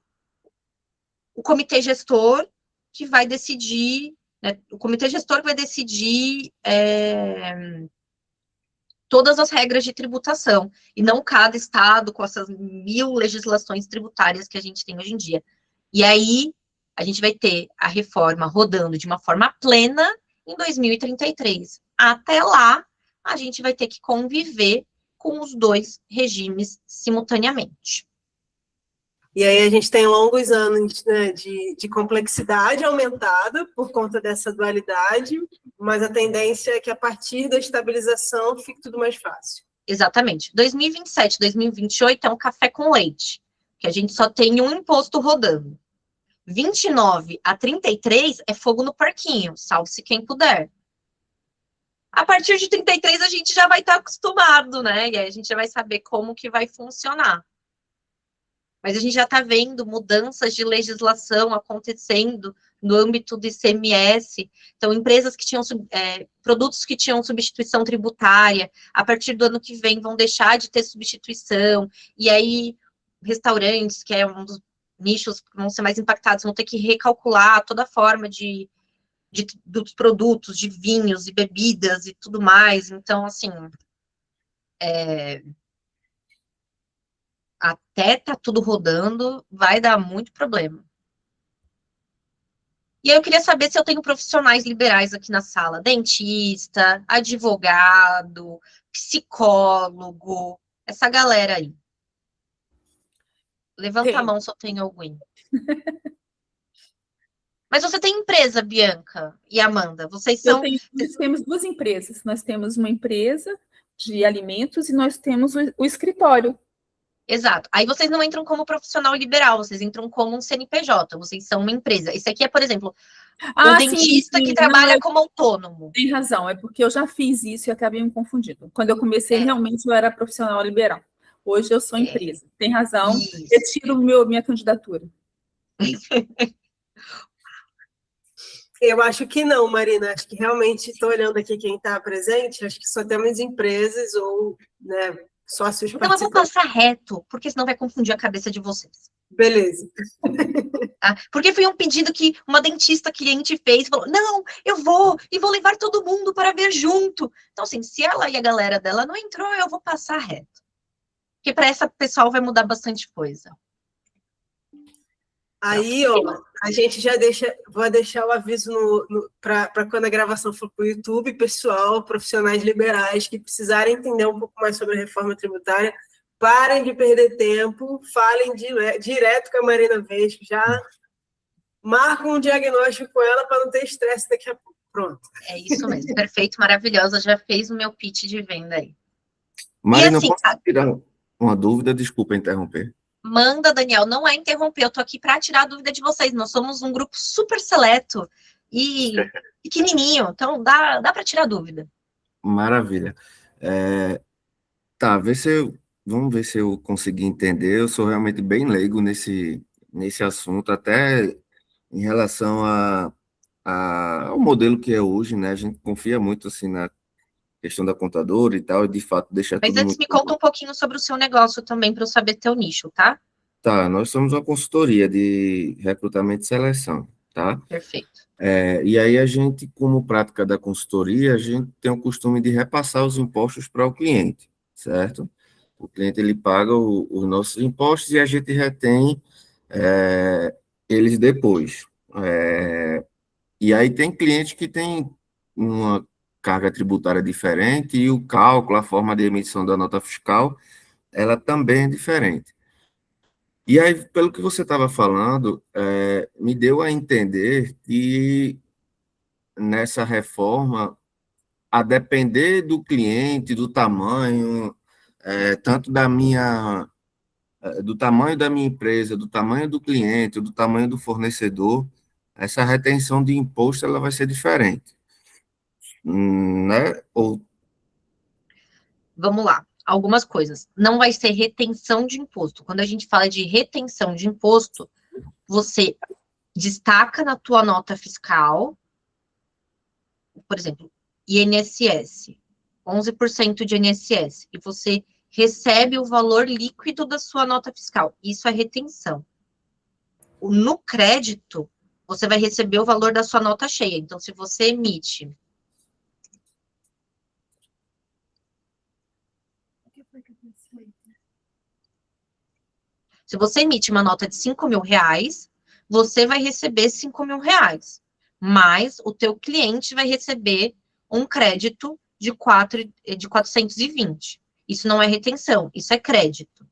o comitê gestor que vai decidir, né? O comitê gestor vai decidir todas as regras de tributação, e não cada estado com essas 1000 legislações tributárias que a gente tem hoje em dia. E aí, a gente vai ter a reforma rodando de uma forma plena em 2033. Até lá, a gente vai ter que conviver com os dois regimes simultaneamente. E aí a gente tem longos anos, né, de complexidade aumentada por conta dessa dualidade, mas a tendência é que a partir da estabilização fique tudo mais fácil. Exatamente. 2027, 2028 é um café com leite, que a gente só tem um imposto rodando. 29 a 33 é fogo no parquinho, salve-se quem puder. A partir de 33 a gente já vai estar acostumado, né? E aí a gente já vai saber como que vai funcionar. Mas a gente já está vendo mudanças de legislação acontecendo no âmbito do ICMS. Então, empresas que tinham produtos que tinham substituição tributária, a partir do ano que vem vão deixar de ter substituição. E aí, restaurantes, que é um dos nichos que vão ser mais impactados, vão ter que recalcular toda a forma dos produtos, de vinhos e bebidas e tudo mais. Então, assim, até tá tudo rodando, vai dar muito problema. E aí eu queria saber se eu tenho profissionais liberais aqui na sala, dentista, advogado, psicólogo, essa galera aí. Levanta a mão se eu tenho alguém. Mas você tem empresa, Bianca e Amanda? Vocês são... Nós temos duas empresas. Nós temos uma empresa de alimentos e nós temos o escritório. Exato. Aí vocês não entram como profissional liberal, vocês entram como um CNPJ, vocês são uma empresa. Esse aqui é, por exemplo, o dentista que trabalha como autônomo. Tem razão, é porque eu já fiz isso e acabei me confundindo. Quando eu comecei, realmente eu era profissional liberal. Hoje eu sou empresa. Tem razão, retiro minha candidatura. Eu acho que não, Marina. Acho que realmente, estou olhando aqui quem está presente, acho que só temos empresas ou, né, sócios então eu vou passar reto, porque senão vai confundir a cabeça de vocês. Beleza. Porque foi um pedido que uma dentista cliente fez, falou, não, eu vou, e vou levar todo mundo para ver junto. Então, assim, se ela e a galera dela não entrou, eu vou passar reto. Porque para essa pessoal vai mudar bastante coisa. Aí, ó, a gente já vou deixar o aviso para quando a gravação for para o YouTube, pessoal, profissionais liberais que precisarem entender um pouco mais sobre a reforma tributária, parem de perder tempo, falem direto com a Marina Vesco, já marcam um diagnóstico com ela para não ter estresse daqui a pouco. Pronto. É isso mesmo, perfeito, maravilhosa, já fez o meu pitch de venda aí. Marina, assim, posso tirar uma dúvida? Desculpa interromper. Manda, Daniel, não é interromper, eu tô aqui para tirar a dúvida de vocês, nós somos um grupo super seleto e pequenininho, então dá para tirar dúvida. Maravilha. Tá, vamos ver se eu consegui entender, eu sou realmente bem leigo nesse assunto, até em relação ao modelo que é hoje, né, a gente confia muito, assim, na questão da contadora e tal, e de fato deixa Mas tudo antes muito me conta um pouquinho sobre o seu negócio também, para eu saber teu nicho, tá? Tá, nós somos uma consultoria de recrutamento e seleção, tá? Perfeito. E aí a gente, como prática da consultoria, a gente tem o costume de repassar os impostos para o cliente, certo? O cliente, ele paga os nossos impostos e a gente retém eles depois. E aí tem cliente que tem uma carga tributária diferente e o cálculo, a forma de emissão da nota fiscal, ela também é diferente. E aí, pelo que você estava falando, me deu a entender que nessa reforma, a depender do cliente, do tamanho, tanto do tamanho da minha empresa, do tamanho do cliente, do tamanho do fornecedor, essa retenção de imposto ela vai ser diferente, né? Vamos lá, algumas coisas. Não vai ser retenção de imposto. Quando a gente fala de retenção de imposto, você destaca na tua nota fiscal, por exemplo, INSS, 11% de INSS, e você recebe o valor líquido da sua nota fiscal. Isso é retenção. No crédito, você vai receber o valor da sua nota cheia. Então, se você emite Se você emite uma nota de R$ 5.000, você vai receber R$ 5.000, mas o teu cliente vai receber um crédito de 420. Isso não é retenção, isso é crédito.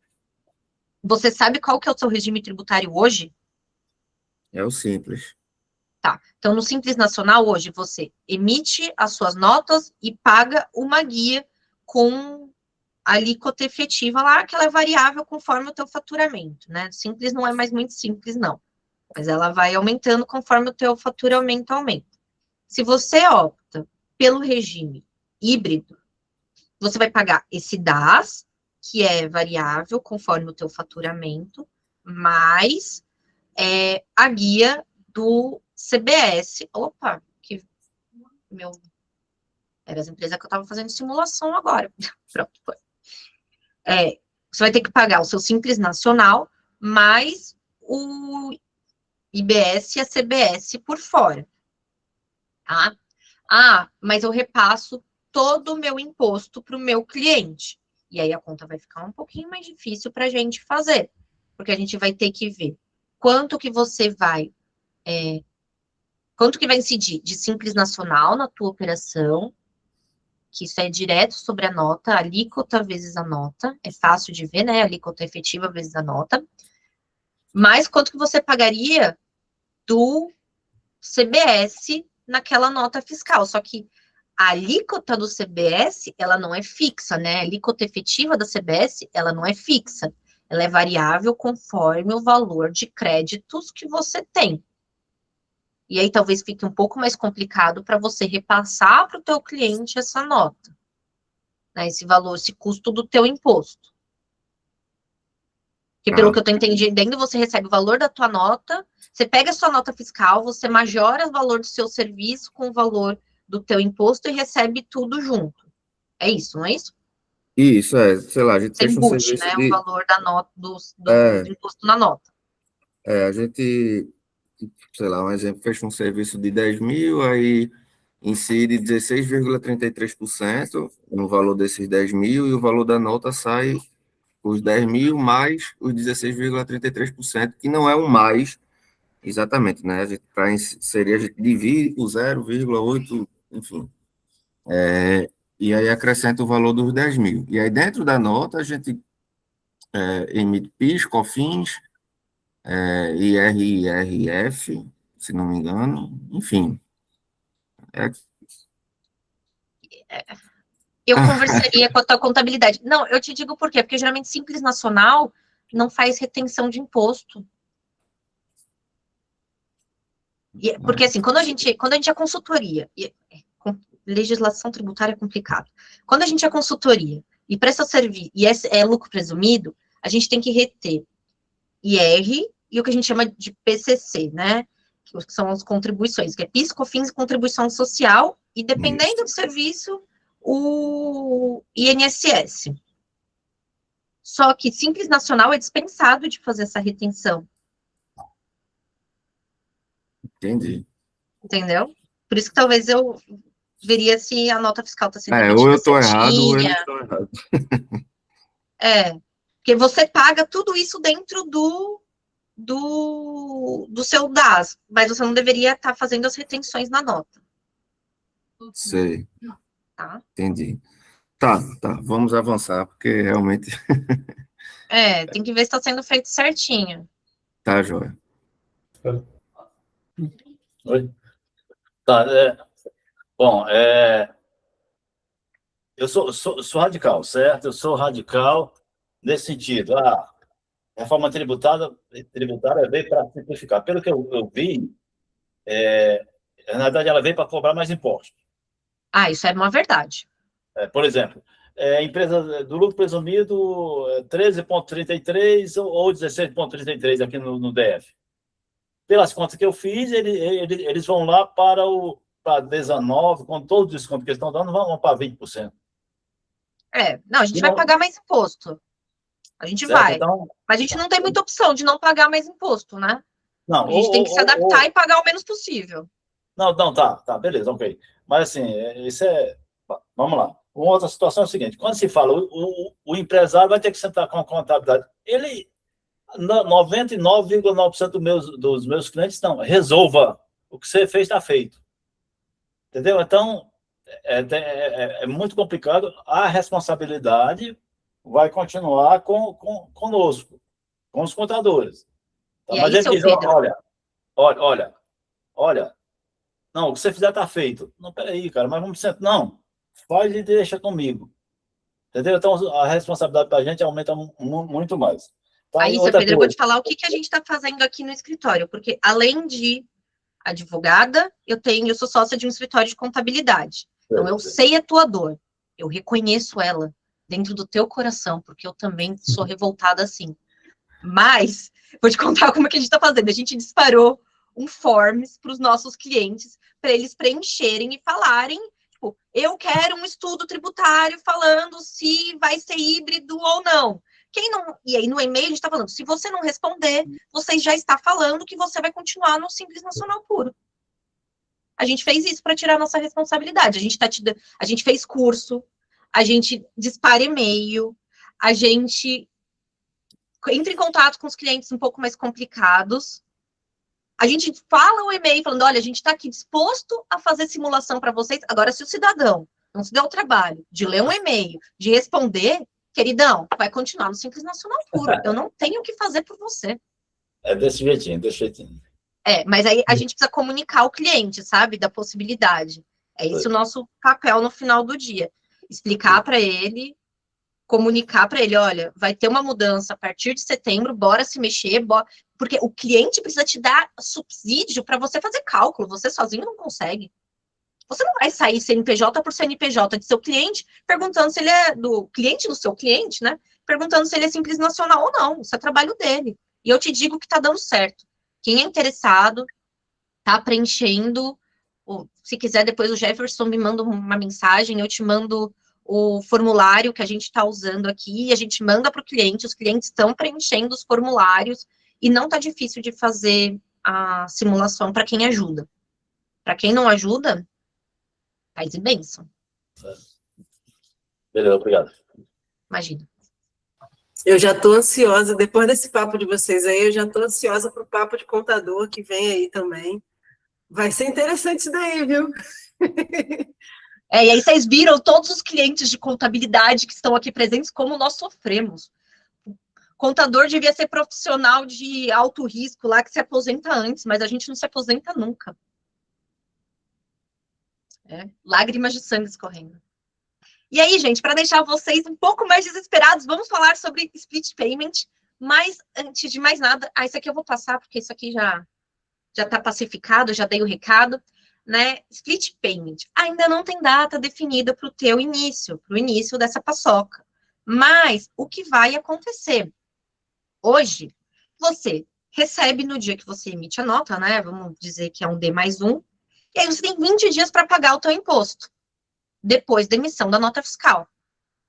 Você sabe qual que é o seu regime tributário hoje? É o simples. Tá. Então, no Simples Nacional, hoje, você emite as suas notas e paga uma guia com a alíquota efetiva lá, que ela é variável conforme o teu faturamento, né? Simples não é mais muito simples, não. Mas ela vai aumentando conforme o teu faturamento aumenta. Se você opta pelo regime híbrido, você vai pagar esse DAS, que é variável conforme o teu faturamento, mais a guia do CBS. Opa, que era as empresas que eu estava fazendo simulação agora. Pronto, foi. Você vai ter que pagar o seu Simples Nacional, mais o IBS e a CBS por fora. Tá? Ah, mas eu repasso todo o meu imposto para o meu cliente. E aí a conta vai ficar um pouquinho mais difícil para a gente fazer, porque a gente vai ter que ver quanto que vai incidir de Simples Nacional na tua operação, que isso é direto sobre a nota, a alíquota vezes a nota, é fácil de ver, né, a alíquota efetiva vezes a nota, mais quanto que você pagaria do CBS naquela nota fiscal, só que a alíquota do CBS, ela não é fixa, né, a alíquota efetiva da CBS, ela não é fixa, ela é variável conforme o valor de créditos que você tem. E aí talvez fique um pouco mais complicado para você repassar para o teu cliente essa nota, né, esse valor, esse custo do teu imposto. Porque pelo que eu estou entendendo, você recebe o valor da tua nota, você pega a sua nota fiscal, você majora o valor do seu serviço com o valor do teu imposto e recebe tudo junto. É isso, não é isso? Isso, sei lá, a gente Você fecha um embute, serviço né, de... o valor da nota, do imposto na nota. a gente, sei lá, um exemplo, fecha um serviço de 10 mil, aí incide 16,33% no valor desses 10 mil, e o valor da nota sai os 10 mil mais os 16,33%, que não é um mais, exatamente, né? Para inserir, a gente divide por 0,8, enfim. E aí acrescenta o valor dos 10 mil. E aí dentro da nota a gente emite PIS, COFINS, IRF, se não me engano, enfim. Eu conversaria com a tua contabilidade. Não, eu te digo por quê, porque geralmente Simples Nacional não faz retenção de imposto. Porque assim, quando a gente é consultoria, legislação tributária é complicado. Quando a gente é consultoria e presta serviço, e é lucro presumido, a gente tem que reter IR e o que a gente chama de PCC, né? Que são as contribuições, que é PIS, COFINS e contribuição social, e dependendo do serviço, o INSS. Só que Simples Nacional é dispensado de fazer essa retenção. Entendi. Entendeu? Por isso que talvez eu veria se a nota fiscal está sendo Ou eu estou certinha. errado, ou eles estão errados. Porque você paga tudo isso dentro do seu DAS, mas você não deveria estar fazendo as retenções na nota. Sei. Tá? Entendi. Tá, vamos avançar, porque realmente... Tem que ver se está sendo feito certinho. Tá, joia. Oi? Tá, bom, eu sou radical, certo? Eu sou radical nesse sentido. A reforma tributária veio para simplificar. Pelo que eu vi, na verdade, ela veio para cobrar mais impostos. Isso é uma verdade. Por exemplo, empresa do lucro presumido 13,33 ou 16,33 aqui no DF. Pelas contas que eu fiz, eles vão lá para 19, com todo o desconto que eles estão dando, vão para 20%. Não, a gente vai pagar mais imposto. A gente certo? vai. Então, mas a gente não tem muita opção de não pagar mais imposto, né? Não, a gente tem que se adaptar e pagar o menos possível. Não, tá, beleza, ok. Mas assim, isso vamos lá. Uma outra situação é o seguinte: quando se fala, o empresário vai ter que sentar com a contabilidade. 99,9% dos meus clientes não. Resolva. O que você fez está feito. Entendeu? Então, é muito complicado. A responsabilidade vai continuar conosco, com os contadores. Tá? E Mas aí, ele seu diz, Pedro? olha, não, o que você fizer está feito. Não, peraí, cara, mas vamos sentar. Não, faz e deixa comigo. Entendeu? Então, a responsabilidade para a gente aumenta muito mais. Tá? Aí, E seu outra Pedro, eu vou coisa. te falar o que a gente está fazendo aqui no escritório, porque além de advogada, eu sou sócia de um escritório de contabilidade. Então, eu sei a tua dor, eu reconheço ela dentro do teu coração, porque eu também sou revoltada assim. Mas, vou te contar como é que a gente está fazendo. A gente disparou um forms para os nossos clientes, para eles preencherem e falarem, tipo, eu quero um estudo tributário falando se vai ser híbrido ou não. Quem não... E aí, no e-mail, a gente está falando, se você não responder, você já está falando que você vai continuar no Simples Nacional Puro. A gente fez isso para tirar a nossa responsabilidade. A gente fez curso, a gente dispara e-mail, a gente entra em contato com os clientes um pouco mais complicados. A gente fala o e-mail falando, olha, a gente está aqui disposto a fazer simulação para vocês. Agora, se o cidadão não se der o trabalho de ler um e-mail, de responder, queridão, vai continuar no Simples Nacional Puro. Eu não tenho o que fazer por você. É desse jeitinho, desse jeitinho. Mas aí a gente precisa comunicar ao cliente, sabe, da possibilidade. É esse o nosso papel no final do dia. Explicar para ele, comunicar para ele, olha, vai ter uma mudança a partir de setembro, bora se mexer, porque o cliente precisa te dar subsídio para você fazer cálculo, você sozinho não consegue. Você não vai sair CNPJ por CNPJ de seu cliente, perguntando se ele é do cliente do seu cliente, né? Perguntando se ele é Simples Nacional ou não, isso é trabalho dele. E eu te digo que tá dando certo. Quem é interessado, tá preenchendo, se quiser depois o Jefferson me manda uma mensagem, eu te mando o formulário que a gente está usando aqui, a gente manda para o cliente, os clientes estão preenchendo os formulários, e não está difícil de fazer a simulação para quem ajuda. Para quem não ajuda, faz e bênção. Beleza, obrigado. Imagina. Eu já estou ansiosa, depois desse papo de vocês aí, eu já estou ansiosa para o papo de contador que vem aí também. Vai ser interessante isso daí, viu? E aí vocês viram todos os clientes de contabilidade que estão aqui presentes, como nós sofremos. O contador devia ser profissional de alto risco lá, que se aposenta antes, mas a gente não se aposenta nunca. Lágrimas de sangue escorrendo. E aí, gente, para deixar vocês um pouco mais desesperados, vamos falar sobre split payment, mas antes de mais nada, isso aqui eu vou passar, porque isso aqui já está pacificado, já dei o recado, né? Split payment ainda não tem data definida para o teu início, para o início dessa paçoca. Mas o que vai acontecer? Hoje, você recebe no dia que você emite a nota, né? Vamos dizer que é um D+1, e aí você tem 20 dias para pagar o teu imposto, depois da emissão da nota fiscal,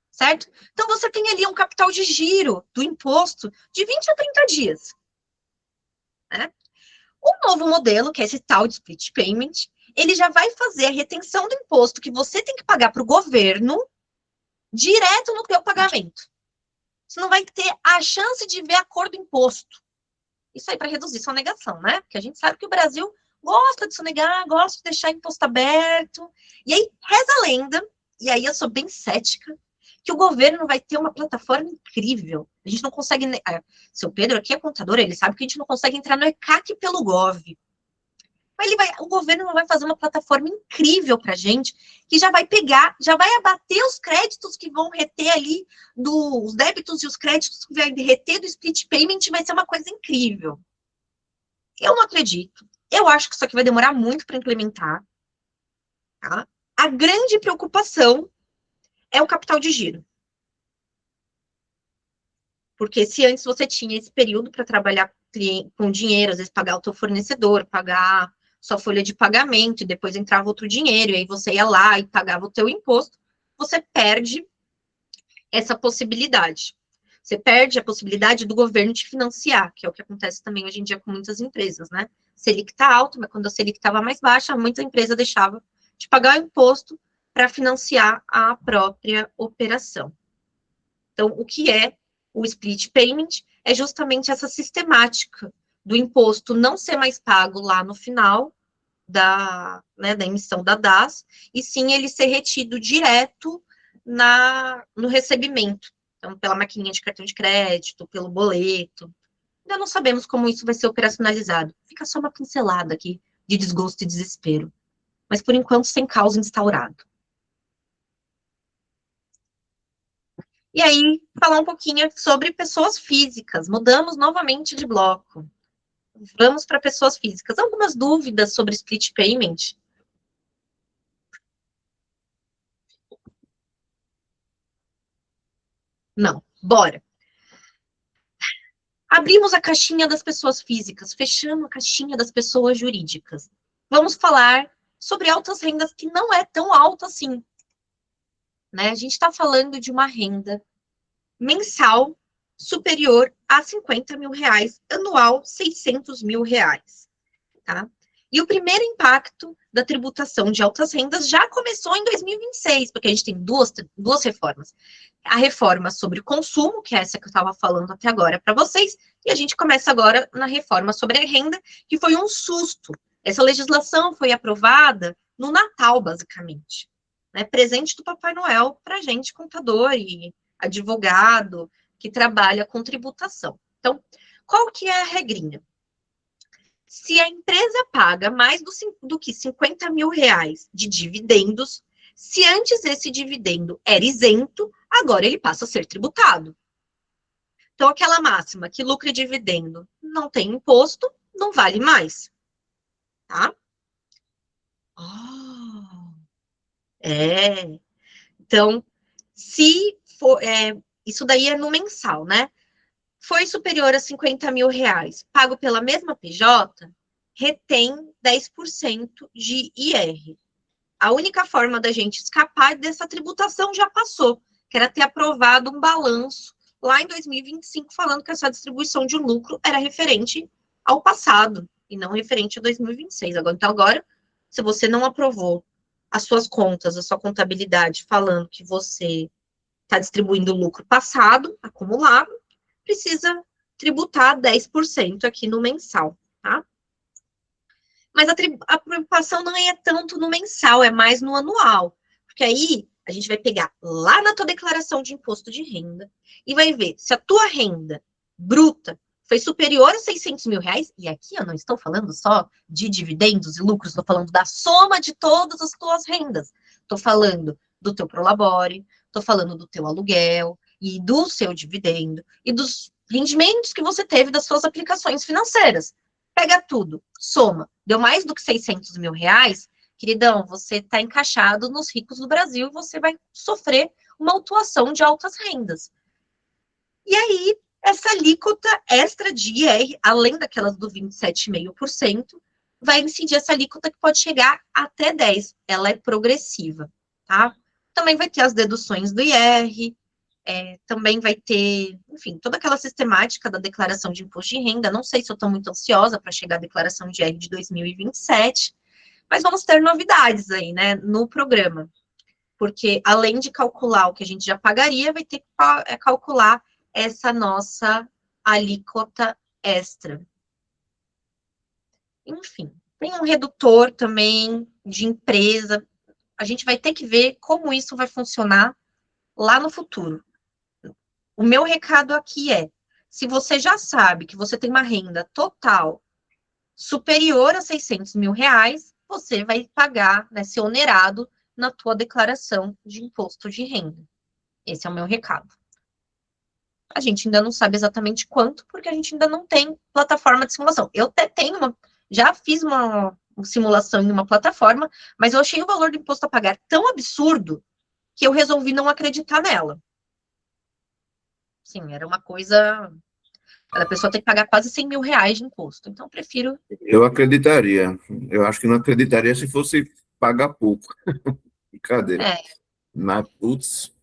certo? Então, você tem ali um capital de giro do imposto de 20 a 30 dias, né? O novo modelo, que é esse tal de split payment, ele já vai fazer a retenção do imposto que você tem que pagar para o governo direto no teu pagamento. Você não vai ter a chance de ver a cor do imposto. Isso aí para reduzir sonegação, né? Porque a gente sabe que o Brasil gosta de sonegar, gosta de deixar imposto aberto. E aí, reza a lenda, e aí eu sou bem cética, que o governo vai ter uma plataforma incrível. A gente não consegue... Seu Pedro aqui é contador, ele sabe que a gente não consegue entrar no ECAC pelo Gov. Mas o governo vai fazer uma plataforma incrível para a gente, que já vai pegar, já vai abater os créditos que vão reter ali, os débitos e os créditos que vai reter do split payment, vai ser uma coisa incrível. Eu não acredito. Eu acho que isso aqui vai demorar muito para implementar. Tá? A grande preocupação é o capital de giro. Porque se antes você tinha esse período para trabalhar com dinheiro, às vezes pagar o teu fornecedor, pagar sua folha de pagamento, e depois entrava outro dinheiro, e aí você ia lá e pagava o teu imposto, você perde essa possibilidade. Você perde a possibilidade do governo te financiar, que é o que acontece também hoje em dia com muitas empresas, né? Selic está alto, mas quando a Selic estava mais baixa, muita empresa deixava de pagar o imposto para financiar a própria operação. Então, o que é o split payment? é justamente essa sistemática do imposto não ser mais pago lá no final da emissão da DAS, e sim ele ser retido direto no recebimento. Então, pela maquininha de cartão de crédito, pelo boleto. Ainda não sabemos como isso vai ser operacionalizado. Fica só uma pincelada aqui de desgosto e desespero. Mas, por enquanto, sem causa instaurado. E aí, falar um pouquinho sobre pessoas físicas. Mudamos novamente de bloco. Vamos para pessoas físicas. Algumas dúvidas sobre split payment? Não. Bora. Abrimos a caixinha das pessoas físicas, fechamos a caixinha das pessoas jurídicas. Vamos falar sobre altas rendas que não é tão alta assim. Né? A gente está falando de uma renda mensal superior a 50 mil reais, anual 600 mil reais. Tá? E o primeiro impacto da tributação de altas rendas já começou em 2026, porque a gente tem duas reformas. A reforma sobre o consumo, que é essa que eu estava falando até agora para vocês, e a gente começa agora na reforma sobre a renda, que foi um susto. Essa legislação foi aprovada no Natal, basicamente. Né? Presente do Papai Noel para a gente, contador e advogado, que trabalha com tributação. Então, qual que é a regrinha? Se a empresa paga mais do que 50 mil reais de dividendos, se antes esse dividendo era isento, agora ele passa a ser tributado. Então, aquela máxima que lucro e dividendo não tem imposto, não vale mais. Tá? Então, se for, isso daí é no mensal, né? Foi superior a 50 mil reais, pago pela mesma PJ, retém 10% de IR. A única forma da gente escapar dessa tributação já passou, que era ter aprovado um balanço lá em 2025, falando que essa distribuição de lucro era referente ao passado, e não referente a 2026. Então, agora, se você não aprovou as suas contas, a sua contabilidade, falando que você está distribuindo lucro passado, acumulado, precisa tributar 10% aqui no mensal, tá? Mas a preocupação não é tanto no mensal, é mais no anual. Porque aí a gente vai pegar lá na tua declaração de imposto de renda e vai ver se a tua renda bruta foi superior a 600 mil reais, e aqui eu não estou falando só de dividendos e lucros, estou falando da soma de todas as tuas rendas. Estou falando do teu prolabore, estou falando do teu aluguel, e do seu dividendo, e dos rendimentos que você teve das suas aplicações financeiras. Pega tudo, soma. Deu mais do que 600 mil reais, queridão, você está encaixado nos ricos do Brasil e você vai sofrer uma autuação de altas rendas. E aí, essa alíquota extra de IR, além daquelas do 27,5%, vai incidir essa alíquota que pode chegar até 10%. Ela é progressiva, tá? Também vai ter as deduções do IR, também vai ter, enfim, toda aquela sistemática da declaração de imposto de renda. Não sei se eu estou muito ansiosa para chegar à declaração de IR de 2027, mas vamos ter novidades aí, né, no programa. Porque, além de calcular o que a gente já pagaria, vai ter que calcular essa nossa alíquota extra. Enfim, tem um redutor também de empresa. A gente vai ter que ver como isso vai funcionar lá no futuro. O meu recado aqui é, se você já sabe que você tem uma renda total superior a 600 mil reais, você vai pagar, né, ser onerado na tua declaração de imposto de renda. Esse é o meu recado. A gente ainda não sabe exatamente quanto, porque a gente ainda não tem plataforma de simulação. Eu até tenho já fiz uma simulação em uma plataforma, mas eu achei o valor do imposto a pagar tão absurdo que eu resolvi não acreditar nela. Sim, era uma coisa... Cada pessoa tem que pagar quase 100 mil reais de imposto. Então, eu prefiro... Eu acreditaria. Eu acho que não acreditaria se fosse pagar pouco. Brincadeira. Mas, putz...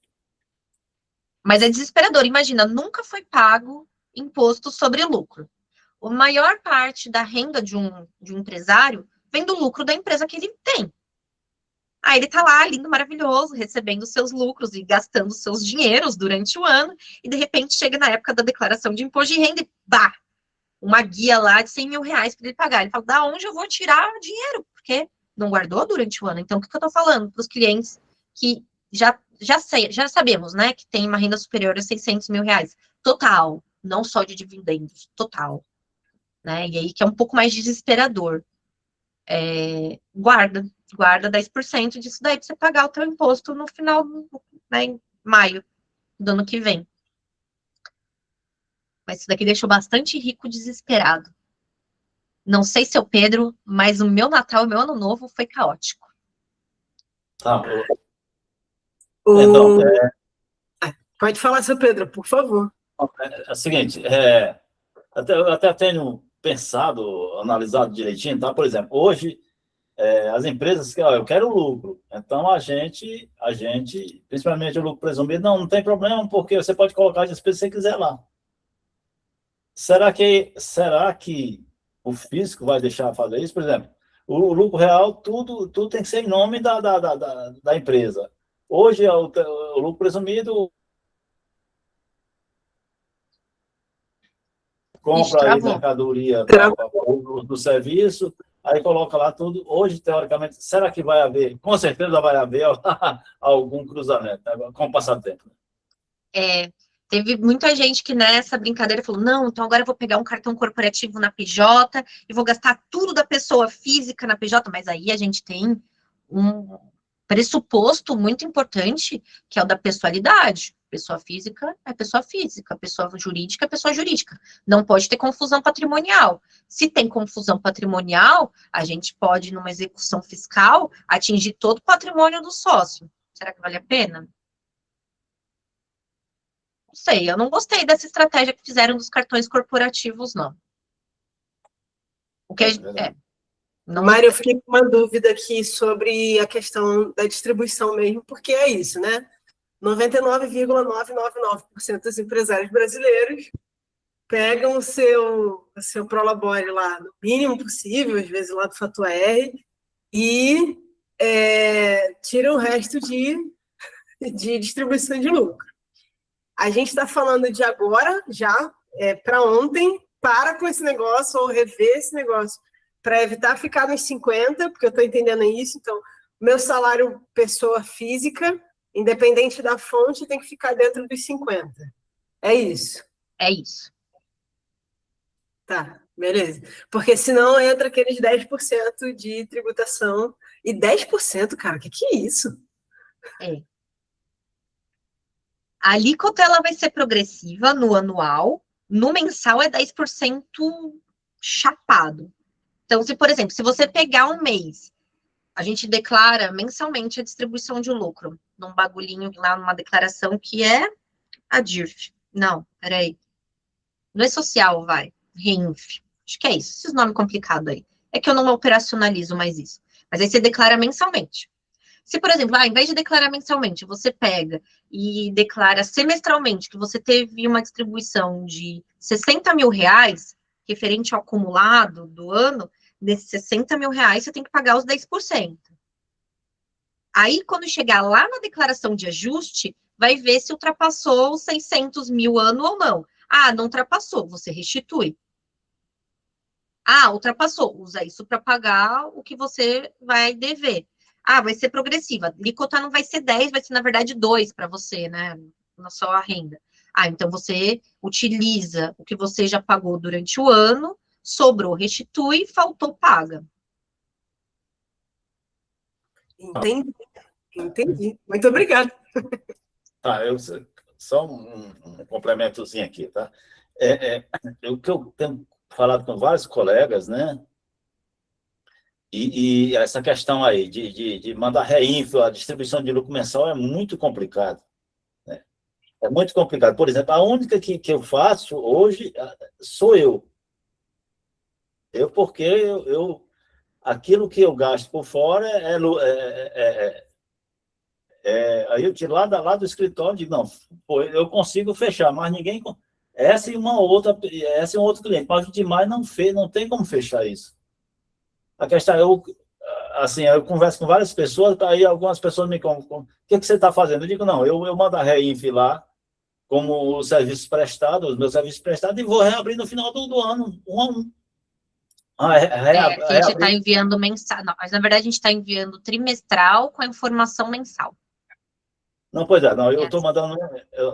Mas é desesperador. Imagina, nunca foi pago imposto sobre lucro. A maior parte da renda de um empresário vem do lucro da empresa que ele tem. Aí ele tá lá, lindo, maravilhoso, recebendo seus lucros e gastando seus dinheiros durante o ano, e de repente chega na época da declaração de imposto de renda e bah, uma guia lá de 100 mil reais para ele pagar. Ele fala, da onde eu vou tirar dinheiro? Porque não guardou durante o ano. Então, o que eu tô falando para os clientes que já sabemos, né, que tem uma renda superior a 600 mil reais, total, não só de dividendos, total, né, e aí que é um pouco mais desesperador. Guarda 10% disso daí para você pagar o teu imposto no final, né, em maio do ano que vem. Mas isso daqui deixou bastante rico desesperado. Não sei se é o Pedro, mas o meu Natal, o meu Ano Novo foi caótico. Tá, O- então, Pode falar, seu Pedro, por favor. é o seguinte, eu até tenho pensado, analisado direitinho, tá? Por exemplo, hoje, as empresas que, eu quero lucro, então a gente, principalmente o lucro presumido, não tem problema, porque você pode colocar as despesas que você quiser lá. Será que o fisco vai deixar fazer isso? Por exemplo, o lucro real, tudo tem que ser em nome da empresa. Hoje, o lucro presumido compra aí mercadoria do serviço, aí coloca lá tudo. Hoje, teoricamente, será que vai haver? Com certeza vai haver algum cruzamento, né, com o passar do tempo. Teve muita gente que nessa brincadeira falou, não, então agora eu vou pegar um cartão corporativo na PJ e vou gastar tudo da pessoa física na PJ, mas aí a gente tem um pressuposto muito importante, que é o da pessoalidade. Pessoa física é pessoa física, pessoa jurídica é pessoa jurídica. Não pode ter confusão patrimonial. Se tem confusão patrimonial, a gente pode, numa execução fiscal, atingir todo o patrimônio do sócio. Será que vale a pena? Não sei, eu não gostei dessa estratégia que fizeram dos cartões corporativos, não. O que não... Mário, eu fiquei com uma dúvida aqui sobre a questão da distribuição mesmo, porque é isso, né? 99,999% dos empresários brasileiros pegam o seu prolabore lá no mínimo possível, às vezes lá do Fator R, e tiram o resto de distribuição de lucro. A gente está falando de agora, já, para ontem, para com esse negócio, ou rever esse negócio, para evitar ficar nos 50%, porque eu estou entendendo isso. Então, meu salário pessoa física, independente da fonte, tem que ficar dentro dos 50%. É isso? É isso. Tá, beleza. Porque senão entra aqueles 10% de tributação. E 10%, cara, o que é isso? A alíquota ela vai ser progressiva no anual, no mensal é 10% chapado. Então, se, por exemplo, se você pegar um mês, a gente declara mensalmente a distribuição de lucro, num bagulhinho lá, numa declaração que é a DIRF. Não, peraí. Não é social, vai. REINF. Acho que é isso. Esses nomes complicados aí. É que eu não operacionalizo mais isso. Mas aí você declara mensalmente. Se, por exemplo, em vez de declarar mensalmente, você pega e declara semestralmente que você teve uma distribuição de 60 mil reais, referente ao acumulado do ano, desses 60 mil reais você tem que pagar os 10%. Aí, quando chegar lá na declaração de ajuste, vai ver se ultrapassou os 600 mil ano ou não. Ah, não ultrapassou, você restitui. Ah, ultrapassou, usa isso para pagar o que você vai dever. Ah, vai ser progressiva. Alíquota não vai ser 10, vai ser, na verdade, 2 para você, né? Na sua renda. Ah, então você utiliza o que você já pagou durante o ano, sobrou, restitui, faltou, paga. Entendi. Muito obrigada. Tá, só um complementozinho aqui, tá? O que eu tenho falado com vários colegas, né? E essa questão aí de mandar reinfo, a distribuição de lucro mensal é muito complicado. Né? É muito complicado. Por exemplo, a única que eu faço hoje sou eu. Porque aquilo que eu gasto por fora aí eu tiro lá do escritório e digo, não, eu consigo fechar, mas ninguém... Essa e um outro cliente, mas o demais não tem como fechar isso. A questão assim, eu converso com várias pessoas, aí algumas pessoas me contam, o que você está fazendo? Eu digo, não, eu mando a REINF lá, como serviço prestado, os meus serviços prestados, e vou reabrir no final do ano, um a um. A gente está enviando mensal, não, mas na verdade a gente está enviando trimestral com a informação mensal. Não, pois é, não, eu estou mandando,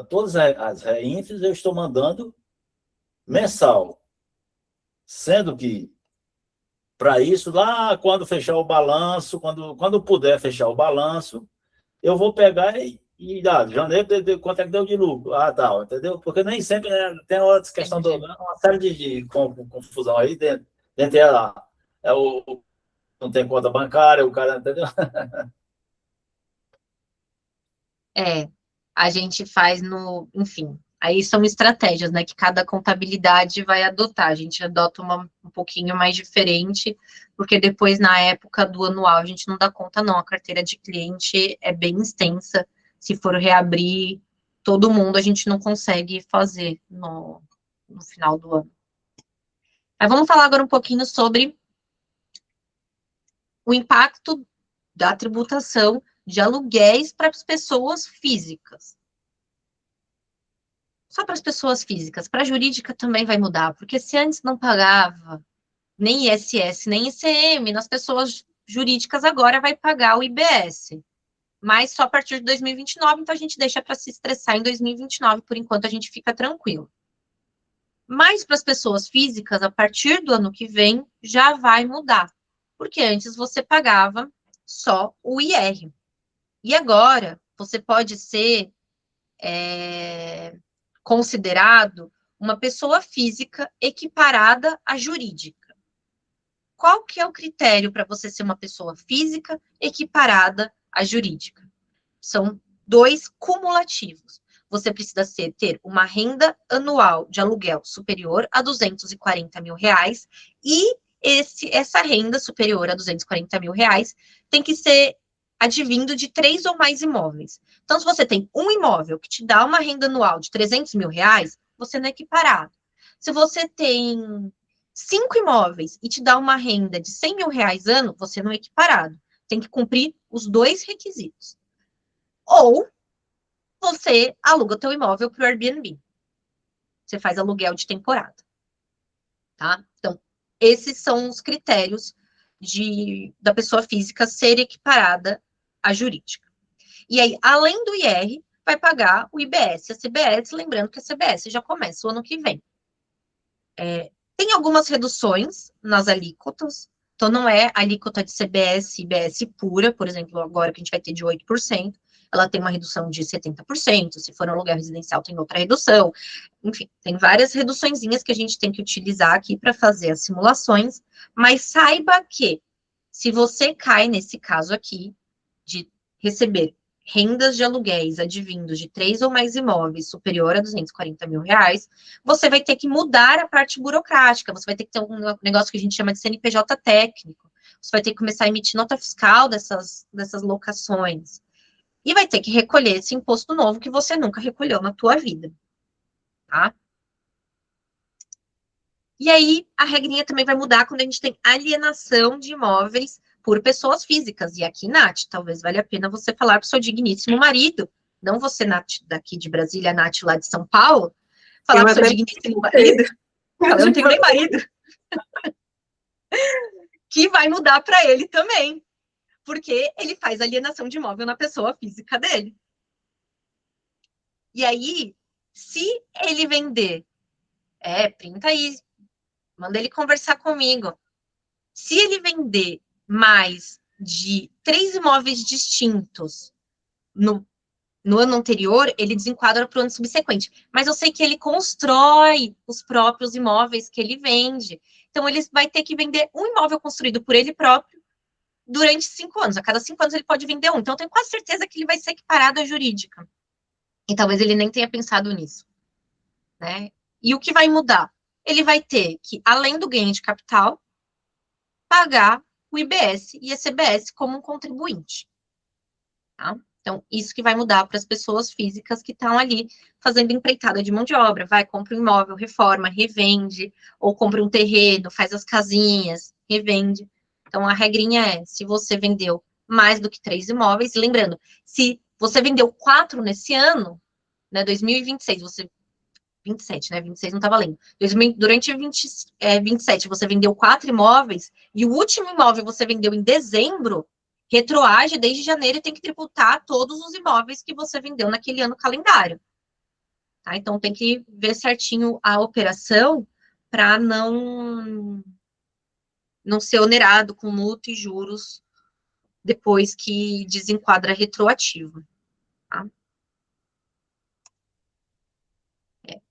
todas as REINFs eu estou mandando mensal, sendo que, para isso, lá quando fechar o balanço, quando puder fechar o balanço, eu vou pegar janeiro, quanto é que deu de lucro? Ah, tal, entendeu? Porque nem sempre, né, tem outra questão, uma série de confusão aí dentro lá. Não tem conta bancária, o cara, entendeu? A gente faz enfim, aí são estratégias, né, que cada contabilidade vai adotar. A gente adota um pouquinho mais diferente, porque depois, na época do anual, a gente não dá conta, não. A carteira de cliente é bem extensa. Se for reabrir todo mundo, a gente não consegue fazer no final do ano. Mas vamos falar agora um pouquinho sobre o impacto da tributação de aluguéis para as pessoas físicas. Só para as pessoas físicas. Para a jurídica também vai mudar, porque se antes não pagava nem ISS, nem ICM, nas pessoas jurídicas agora vai pagar o IBS. Mas só a partir de 2029, então a gente deixa para se estressar em 2029, por enquanto a gente fica tranquilo. Mas para as pessoas físicas, a partir do ano que vem, já vai mudar. Porque antes você pagava só o IR. E agora, você pode ser considerado uma pessoa física equiparada à jurídica. Qual que é o critério para você ser uma pessoa física equiparada à jurídica? São 2 cumulativos. Você precisa ter uma renda anual de aluguel superior a R$240 mil e essa renda superior a R$240 mil tem que ser advindo de 3 ou mais imóveis. Então, se você tem um imóvel que te dá uma renda anual de R$300 mil, você não é equiparado. Se você tem 5 imóveis e te dá uma renda de R$100 mil ano, você não é equiparado. Tem que cumprir os 2 requisitos. Ou você aluga o teu imóvel para o Airbnb. Você faz aluguel de temporada. Tá? Então, esses são os critérios da pessoa física ser equiparada à jurídica. E aí, além do IR, vai pagar o IBS e a CBS, lembrando que a CBS já começa o ano que vem. Tem algumas reduções nas alíquotas, então não é alíquota de CBS e IBS pura, por exemplo, agora que a gente vai ter de 8%, ela tem uma redução de 70%, se for um aluguel residencial tem outra redução, enfim, tem várias reduçõezinhas que a gente tem que utilizar aqui para fazer as simulações, mas saiba que, se você cai nesse caso aqui, de receber rendas de aluguéis advindos de 3 ou mais imóveis superior a R$240 mil, você vai ter que mudar a parte burocrática, você vai ter que ter um negócio que a gente chama de CNPJ técnico, você vai ter que começar a emitir nota fiscal dessas locações, e vai ter que recolher esse imposto novo que você nunca recolheu na tua vida, tá? E aí, a regrinha também vai mudar quando a gente tem alienação de imóveis por pessoas físicas. E aqui, Nath, talvez valha a pena você falar para o seu digníssimo marido, não você, Nath, daqui de Brasília, Nath, lá de São Paulo, falar para o seu digníssimo marido, eu não tenho nem marido, que vai mudar para ele também, porque ele faz alienação de imóvel na pessoa física dele. E aí, se ele vender, printa aí, manda ele conversar comigo. Se ele vender mais de 3 imóveis distintos no ano anterior, ele desenquadra para o ano subsequente. Mas eu sei que ele constrói os próprios imóveis que ele vende. Então, ele vai ter que vender um imóvel construído por ele próprio durante 5 anos. A cada 5 anos ele pode vender um. Então, eu tenho quase certeza que ele vai ser equiparado à jurídica. E talvez ele nem tenha pensado nisso, né? E o que vai mudar? Ele vai ter que, além do ganho de capital, pagar o IBS e a CBS como um contribuinte, tá? Então, isso que vai mudar para as pessoas físicas que estão ali fazendo empreitada de mão de obra. Vai, compra um imóvel, reforma, revende, ou compra um terreno, faz as casinhas, revende. Então, a regrinha é, se você vendeu mais do que 3 imóveis, lembrando, se você vendeu 4 nesse ano, né, 2026, 27, né, 26 não está valendo. Durante 27, você vendeu 4 imóveis, e o último imóvel você vendeu em dezembro, retroage desde janeiro e tem que tributar todos os imóveis que você vendeu naquele ano calendário. Tá? Então, tem que ver certinho a operação para não ser onerado com multa e juros depois que desenquadra retroativo. Tá?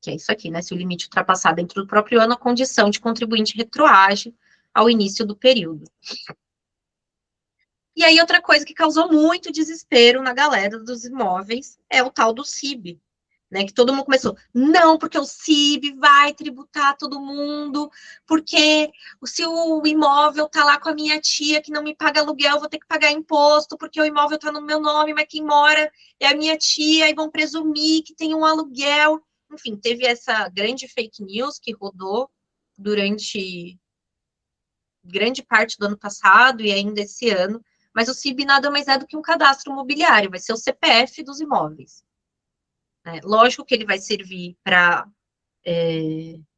Que é isso aqui, né? Se o limite ultrapassar dentro do próprio ano, a condição de contribuinte retroage ao início do período. E aí, outra coisa que causou muito desespero na galera dos imóveis é o tal do CIB, né? Que todo mundo começou, não, porque o CIB vai tributar todo mundo, porque se o imóvel tá lá com a minha tia que não me paga aluguel, eu vou ter que pagar imposto, porque o imóvel tá no meu nome, mas quem mora é a minha tia, e vão presumir que tem um aluguel. Enfim, teve essa grande fake news que rodou durante grande parte do ano passado e ainda esse ano, mas o CIB nada mais é do que um cadastro imobiliário, vai ser o CPF dos imóveis. Lógico que ele vai servir para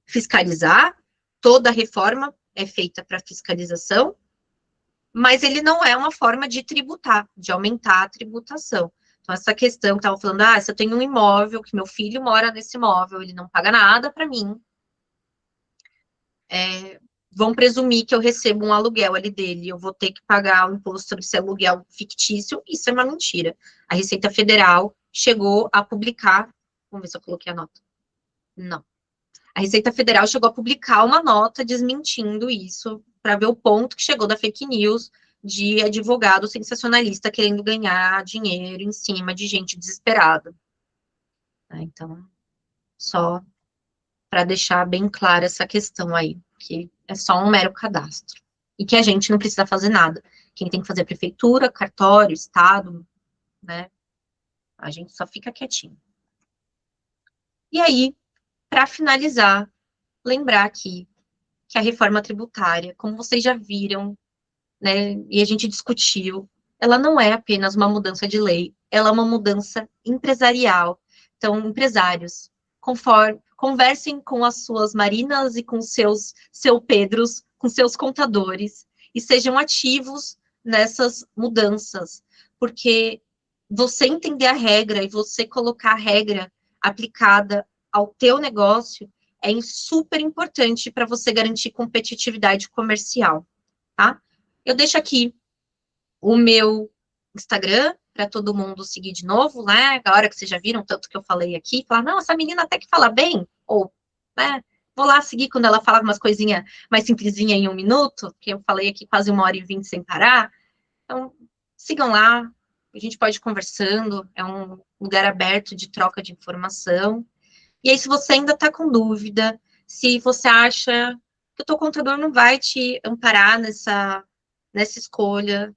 fiscalizar, toda a reforma é feita para fiscalização, mas ele não é uma forma de tributar, de aumentar a tributação. Então, essa questão que estava falando, se eu tenho um imóvel, que meu filho mora nesse imóvel, ele não paga nada para mim, vão presumir que eu recebo um aluguel ali dele, eu vou ter que pagar o imposto sobre esse aluguel fictício, isso é uma mentira. A Receita Federal chegou a publicar, vamos ver se eu coloquei a nota. Não. A Receita Federal chegou a publicar uma nota desmentindo isso, para ver o ponto que chegou da fake news de advogado sensacionalista querendo ganhar dinheiro em cima de gente desesperada. Então, só para deixar bem clara essa questão aí, que é só um mero cadastro. E que a gente não precisa fazer nada. Quem tem que fazer é a prefeitura, cartório, estado, né? A gente só fica quietinho. E aí, para finalizar, lembrar aqui que a reforma tributária, como vocês já viram, né, e a gente discutiu, ela não é apenas uma mudança de lei, ela é uma mudança empresarial. Então, empresários, conversem com as suas Marinas e com seu Pedros, com seus contadores, e sejam ativos nessas mudanças, porque você entender a regra e você colocar a regra aplicada ao teu negócio é super importante para você garantir competitividade comercial, tá? Eu deixo aqui o meu Instagram para todo mundo seguir de novo, né? A hora que vocês já viram tanto que eu falei aqui, falar, não, essa menina até que fala bem, ou, né? Vou lá seguir quando ela fala umas coisinhas mais simplesinha em 1 minuto, que eu falei aqui quase 1h20 sem parar. Então, sigam lá, a gente pode ir conversando, é um lugar aberto de troca de informação. E aí, se você ainda está com dúvida, se você acha que o teu contador não vai te amparar nessa escolha,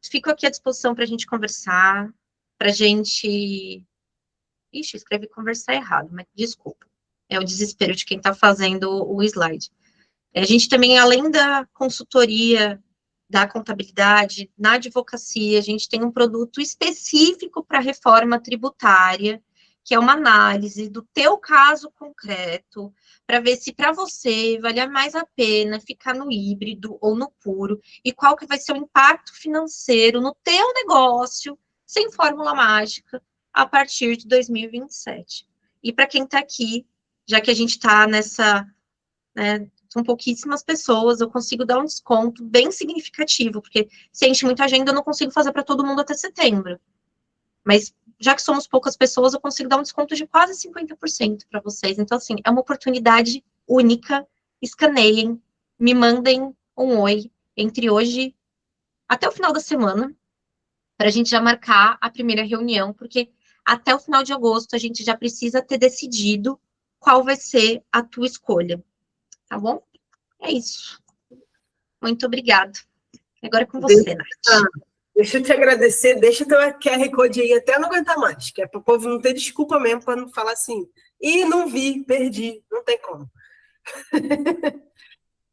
fico aqui à disposição para a gente conversar, para a gente... Ixi, escrevi conversar errado, mas desculpa. É o desespero de quem está fazendo o slide. A gente também, além da consultoria, da contabilidade, na advocacia, a gente tem um produto específico para reforma tributária, que é uma análise do teu caso concreto, para ver se para você vale mais a pena ficar no híbrido ou no puro, e qual que vai ser o impacto financeiro no teu negócio, sem fórmula mágica, a partir de 2027. E para quem está aqui, já que a gente está nessa, né, são pouquíssimas pessoas, eu consigo dar um desconto bem significativo, porque se enche muita agenda, eu não consigo fazer para todo mundo até setembro. Mas, já que somos poucas pessoas, eu consigo dar um desconto de quase 50% para vocês. Então, assim, é uma oportunidade única. Escaneiem, me mandem um oi entre hoje até o final da semana, para a gente já marcar a primeira reunião, porque até o final de agosto a gente já precisa ter decidido qual vai ser a tua escolha. Tá bom? É isso. Muito obrigada. Agora é com você, Nath. Deixa eu te agradecer, deixa teu QR Code aí até não aguentar mais, que é para o povo não ter desculpa mesmo, para não falar assim, não vi, perdi, não tem como.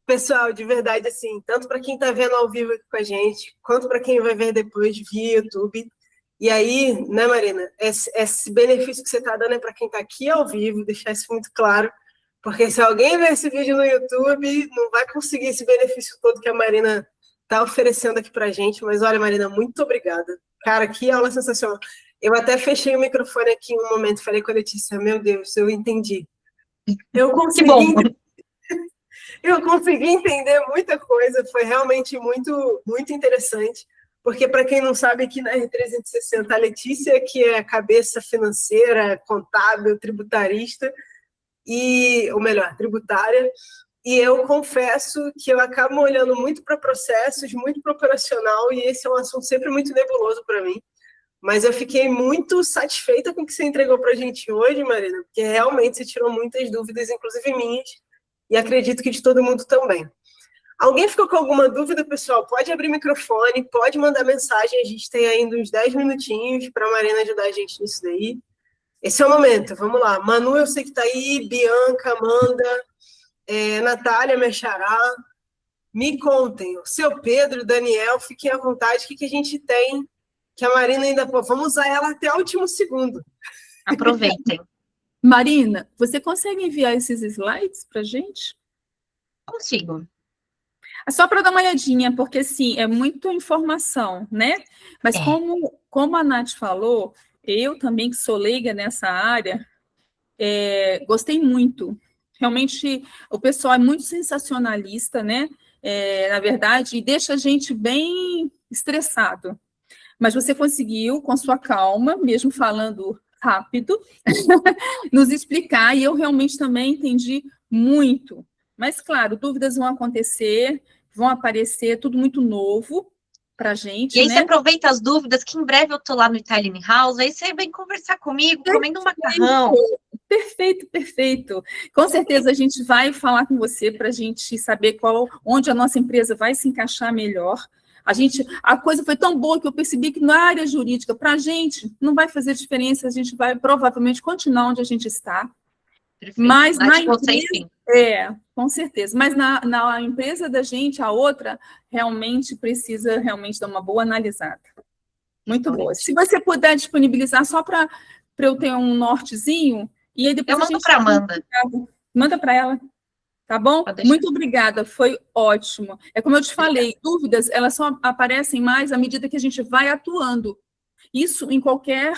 Pessoal, de verdade, assim, tanto para quem está vendo ao vivo aqui com a gente, quanto para quem vai ver depois via YouTube. E aí, né, Marina, esse benefício que você está dando é para quem está aqui ao vivo, deixar isso muito claro, porque se alguém ver esse vídeo no YouTube, não vai conseguir esse benefício todo que a Marina está oferecendo aqui para a gente. Mas olha, Marina, muito obrigada. Cara, que aula sensacional. Eu até fechei o microfone aqui em um momento, falei com a Letícia, meu Deus, eu entendi. Eu consegui, eu consegui entender muita coisa, foi realmente muito, muito interessante, porque para quem não sabe, aqui na R360, a Letícia, que é a cabeça financeira, contábil, tributarista, ou melhor, tributária, e eu confesso que eu acabo olhando muito para processos, muito para operacional, e esse é um assunto sempre muito nebuloso para mim. Mas eu fiquei muito satisfeita com o que você entregou para a gente hoje, Marina, porque realmente você tirou muitas dúvidas, inclusive minhas, e acredito que de todo mundo também. Alguém ficou com alguma dúvida, pessoal? Pode abrir o microfone, pode mandar mensagem, a gente tem ainda uns 10 minutinhos para a Marina ajudar a gente nisso daí. Esse é o momento, vamos lá. Manu, eu sei que está aí, Bianca, Amanda, Natália, minha xará. Me contem, o seu Pedro, Daniel, fiquem à vontade, o que a gente tem, que a Marina ainda... Pô, vamos usar ela até o último segundo. Aproveitem. Marina, você consegue enviar esses slides para a gente? Consigo. É só para dar uma olhadinha, porque, sim, é muita informação, né? Mas como a Nath falou, eu também, que sou leiga nessa área, gostei muito. Realmente, o pessoal é muito sensacionalista, né? Na verdade, e deixa a gente bem estressado. Mas você conseguiu, com sua calma, mesmo falando rápido, nos explicar, e eu realmente também entendi muito. Mas, claro, dúvidas vão acontecer, vão aparecer, tudo muito novo para a gente, E aí né? você aproveita as dúvidas, que em breve eu tô lá no Italian House, aí você vem conversar comigo, comendo um macarrão. Perfeito, perfeito. Com certeza a gente vai falar com você para a gente saber onde a nossa empresa vai se encaixar melhor. A coisa foi tão boa que eu percebi que na área jurídica, para a gente, não vai fazer diferença, a gente vai provavelmente continuar onde a gente está. Perfeito. Mas na empresa, com certeza. Mas na empresa da gente, a outra, realmente precisa dar uma boa analisada. Muito boa. Se você puder disponibilizar só para eu ter um nortezinho, e aí depois eu mando para Amanda. Manda para ela. Tá bom? Muito obrigada, foi ótimo. É como eu te falei, dúvidas, elas só aparecem mais à medida que a gente vai atuando. Isso em qualquer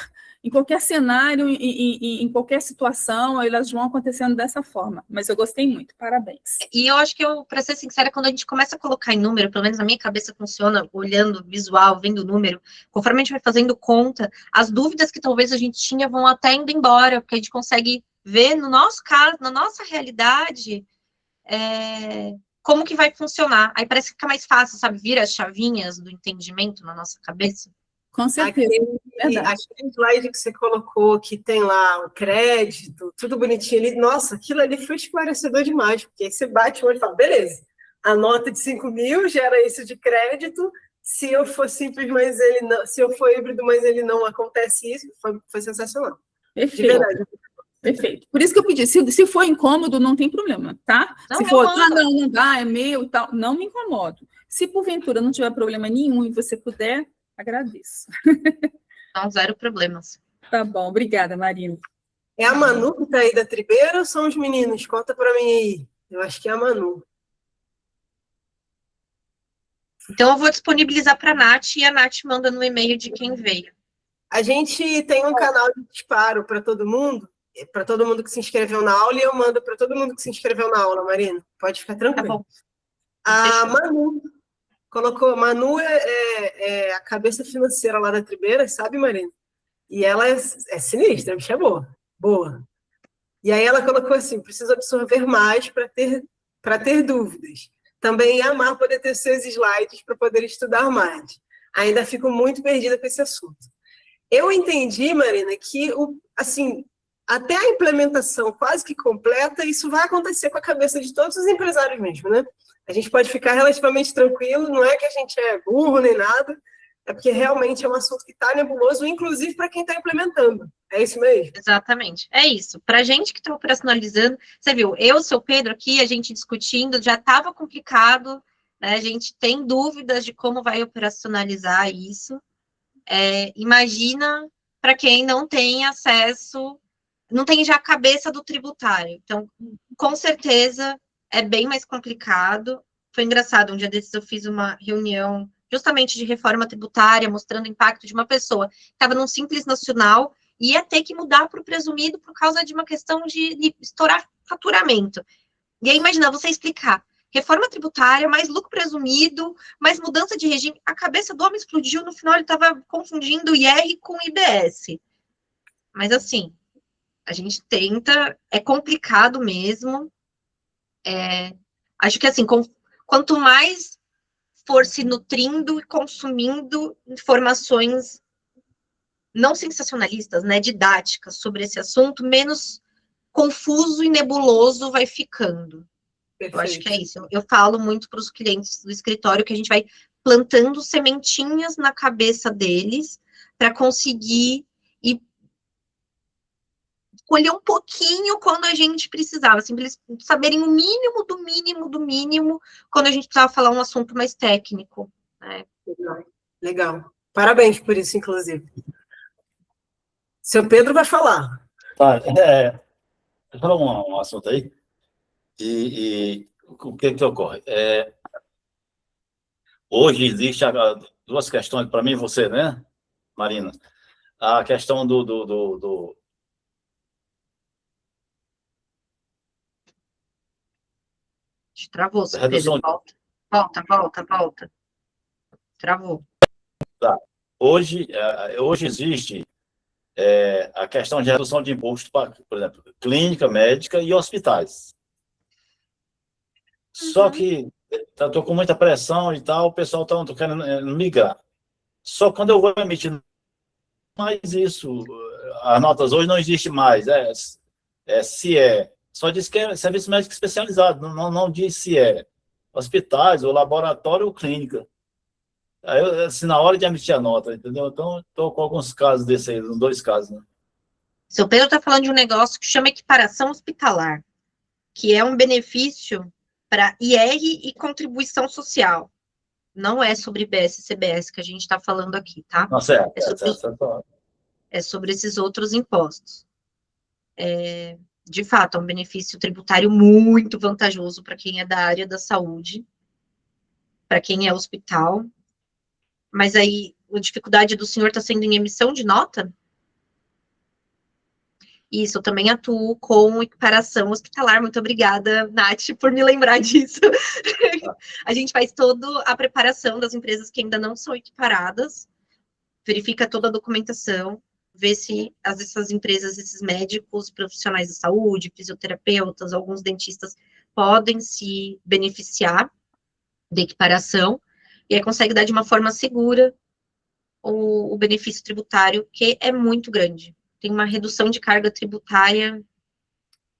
cenário, em qualquer situação, elas vão acontecendo dessa forma. Mas eu gostei muito, parabéns. E eu acho que, para ser sincera, quando a gente começa a colocar em número, pelo menos na minha cabeça funciona, olhando visual, vendo o número, conforme a gente vai fazendo conta, as dúvidas que talvez a gente tinha vão até indo embora, porque a gente consegue ver, no nosso caso, na nossa realidade, como que vai funcionar. Aí parece que fica mais fácil, sabe? Vira as chavinhas do entendimento na nossa cabeça. Com certeza. Aquele slide que você colocou, que tem lá o crédito, tudo bonitinho ali, nossa, aquilo ali foi esclarecedor demais, porque aí você bate o olho e fala, beleza, a nota de 5 mil gera isso de crédito, se eu for simples, mas ele não, se eu for híbrido, mas ele não acontece isso, foi sensacional. Perfeito. De verdade. Perfeito. Por isso que eu pedi, se for incômodo, não tem problema, tá? Não, se for, não dá, é meu e tal, não me incomodo. Se porventura não tiver problema nenhum e você puder, agradeço. Não, zero problemas. Tá bom, obrigada, Marina. É a Manu que tá aí da Tribeira ou são os meninos? Conta para mim aí. Eu acho que é a Manu. Então eu vou disponibilizar para a Nath e a Nath manda no e-mail de quem veio. A gente tem um canal de disparo para todo mundo que se inscreveu na aula, e eu mando para todo mundo que se inscreveu na aula, Marina. Pode ficar tranquilo. Tá bom. A Manu colocou, Manu é a cabeça financeira lá da Tribeira, sabe, Marina? E ela é sinistra, a bicha é boa. E aí ela colocou assim, preciso absorver mais para ter dúvidas. Também amar poder ter seus slides para poder estudar mais. Ainda fico muito perdida com esse assunto. Eu entendi, Marina, que até a implementação quase que completa, isso vai acontecer com a cabeça de todos os empresários mesmo, né? A gente pode ficar relativamente tranquilo, não é que a gente é burro nem nada, é porque realmente é um assunto que está nebuloso, inclusive para quem está implementando. É isso mesmo? Exatamente. É isso. Para a gente que está operacionalizando, você viu, eu, seu Pedro, aqui, a gente discutindo, já estava complicado, né? A gente tem dúvidas de como vai operacionalizar isso. Imagina para quem não tem acesso, não tem já a cabeça do tributário. Então, com certeza, é bem mais complicado. Foi engraçado, um dia desses eu fiz uma reunião justamente de reforma tributária, mostrando o impacto de uma pessoa que estava num Simples Nacional e ia ter que mudar para o presumido por causa de uma questão de estourar faturamento. E aí, imagina, você explicar reforma tributária, mais lucro presumido, mais mudança de regime. A cabeça do homem explodiu, no final ele estava confundindo IR com IBS. Mas, assim, a gente tenta, é complicado mesmo. Acho que, assim, quanto mais for se nutrindo e consumindo informações não sensacionalistas, né, didáticas sobre esse assunto, menos confuso e nebuloso vai ficando. Perfeito. Eu acho que é isso. Eu falo muito para os clientes do escritório que a gente vai plantando sementinhas na cabeça deles para conseguir ir colher um pouquinho quando a gente precisava, assim, para eles saberem o mínimo do mínimo do mínimo quando a gente precisava falar um assunto mais técnico. Né? Legal. Parabéns por isso, inclusive. Seu Pedro vai falar. Tá, eu falar um assunto aí, e o que ocorre? Hoje existe duas questões, para mim e você, né, Marina? A questão do Travou, seu redução Pedro. Volta. Travou. Tá. Hoje existe a questão de redução de imposto para, por exemplo, clínica, médica e hospitais. Só que estou com muita pressão e tal, o pessoal está querendo migrar. Só quando eu vou emitir mais isso, as notas hoje não existe mais, se é. Só diz que é serviço médico especializado, não diz se é hospitais, ou laboratório ou clínica. Aí, assim, na hora de emitir a nota, entendeu? Então, estou com alguns casos desses aí, 2 casos, né? Seu Pedro está falando de um negócio que chama equiparação hospitalar, que é um benefício para IR e contribuição social. Não é sobre IBS e CBS que a gente está falando aqui, tá? Não, certo. É sobre esses outros impostos. De fato, é um benefício tributário muito vantajoso para quem é da área da saúde, para quem é hospital. Mas aí, a dificuldade do senhor está sendo em emissão de nota? Isso, eu também atuo com equiparação hospitalar. Muito obrigada, Nath, por me lembrar disso. A gente faz toda a preparação das empresas que ainda não são equiparadas, verifica toda a documentação, vê se essas empresas, esses médicos, profissionais de saúde, fisioterapeutas, alguns dentistas, podem se beneficiar da equiparação, e aí consegue dar de uma forma segura o benefício tributário, que é muito grande. Tem uma redução de carga tributária